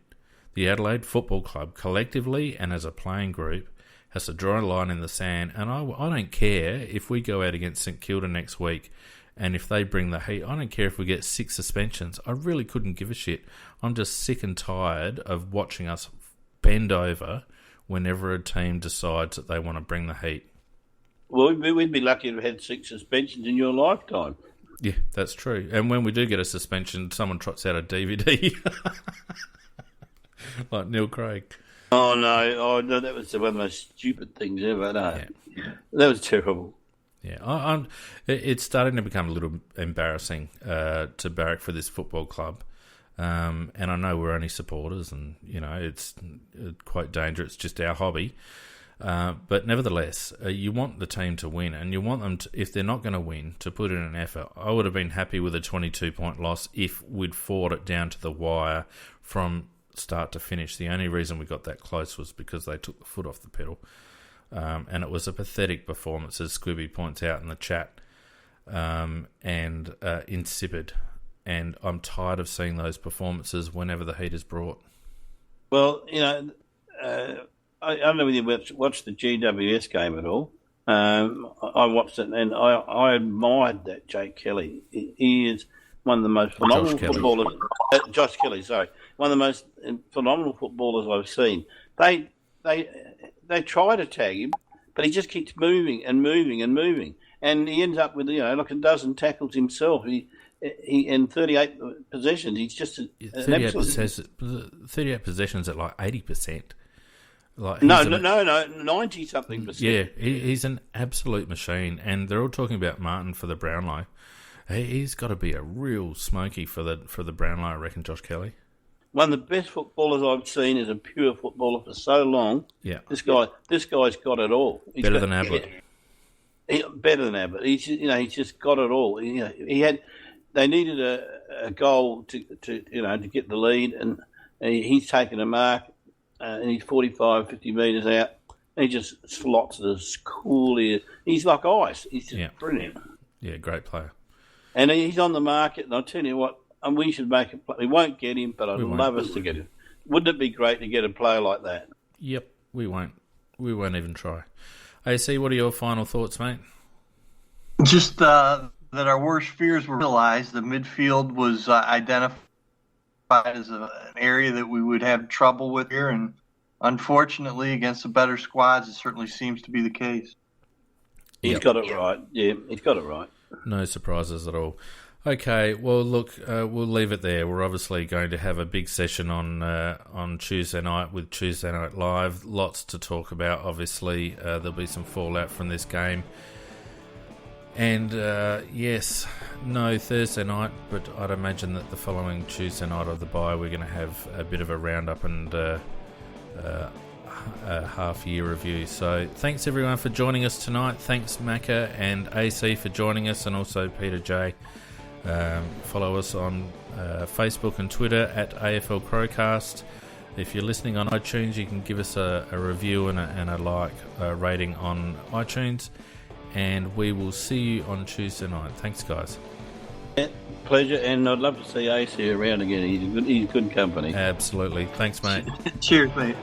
A: the Adelaide Football Club, collectively and as a playing group, has to draw a line in the sand. And I don't care if we go out against St Kilda next week and if they bring the heat. I don't care if we get 6 suspensions. I really couldn't give a shit. I'm just sick and tired of watching us bend over whenever a team decides that they want to bring the heat.
C: Well, we'd be lucky to have had 6 suspensions in your lifetime.
A: Yeah, that's true. And when we do get a suspension, someone trots out a DVD. Like Neil Craig.
C: Oh, no, that was one of the most stupid things ever. No. Yeah. That was terrible.
A: Yeah, it's starting to become a little embarrassing to barrack for this football club. And I know we're only supporters and, it's quite dangerous. It's just our hobby. But nevertheless, you want the team to win, and you want them to, if they're not going to win, to put in an effort. I would have been happy with a 22-point loss if we'd fought it down to the wire from start to finish. The only reason we got that close was because they took the foot off the pedal. And it was a pathetic performance, as Squibby points out in the chat, and insipid. And I'm tired of seeing those performances whenever the heat is brought.
C: Well, I don't know whether you watched the GWS game at all. I watched it and I admired that Jake Kelly. He is one of the most phenomenal footballers. Josh Kelly, sorry. One of the most phenomenal footballers I've seen. They try to tag him, but he just keeps moving and moving and moving. And he ends up with, like a dozen tackles himself. He in 38 possessions, he's just
A: 38 possessions at like 80%. Like
C: no, 90-something%.
A: Yeah, he's an absolute machine, and they're all talking about Martin for the Brownlow. He's got to be a real smoky for the Brownlow, I reckon, Josh Kelly.
C: One of the best footballers I've seen as a pure footballer for so long. Yeah, this guy's got it all.
A: Better than Ablett.
C: Better than Ablett. He's just got it all. They needed a goal to get the lead, and he's taken a mark, and he's 45, 50 metres out, and he just slots it as coolly. He's like ice. He's just brilliant.
A: Yeah, great player.
C: And he's on the market, and I'll tell you what, and we should make a play. We won't get him, but I'd love us to get him. Wouldn't it be great to get a player like that?
A: Yep, we won't. We won't even try. AC, what are your final thoughts, mate?
B: Just that our worst fears were realized. The midfield was identified as an area that we would have trouble with here, and unfortunately, against the better squads, it certainly seems to be the case.
C: He's got it right. Yeah, he's got it right.
A: No surprises at all. Okay, well, look, we'll leave it there. We're obviously going to have a big session on Tuesday night with Tuesday Night Live. Lots to talk about, obviously. There'll be some fallout from this game. And, yes, no Thursday night, but I'd imagine that the following Tuesday night of the bye, we're going to have a bit of a roundup and a half-year review. So thanks, everyone, for joining us tonight. Thanks, Macca and AC, for joining us, and also Peter J. Follow us on Facebook and Twitter at AFL Crowcast. If you're listening on iTunes, you can give us a review and a rating on iTunes. And we will see you on Tuesday night. Thanks, guys.
C: Yeah, pleasure, and I'd love to see AC around again. He's good company.
A: Absolutely. Thanks, mate.
B: Cheers, mate.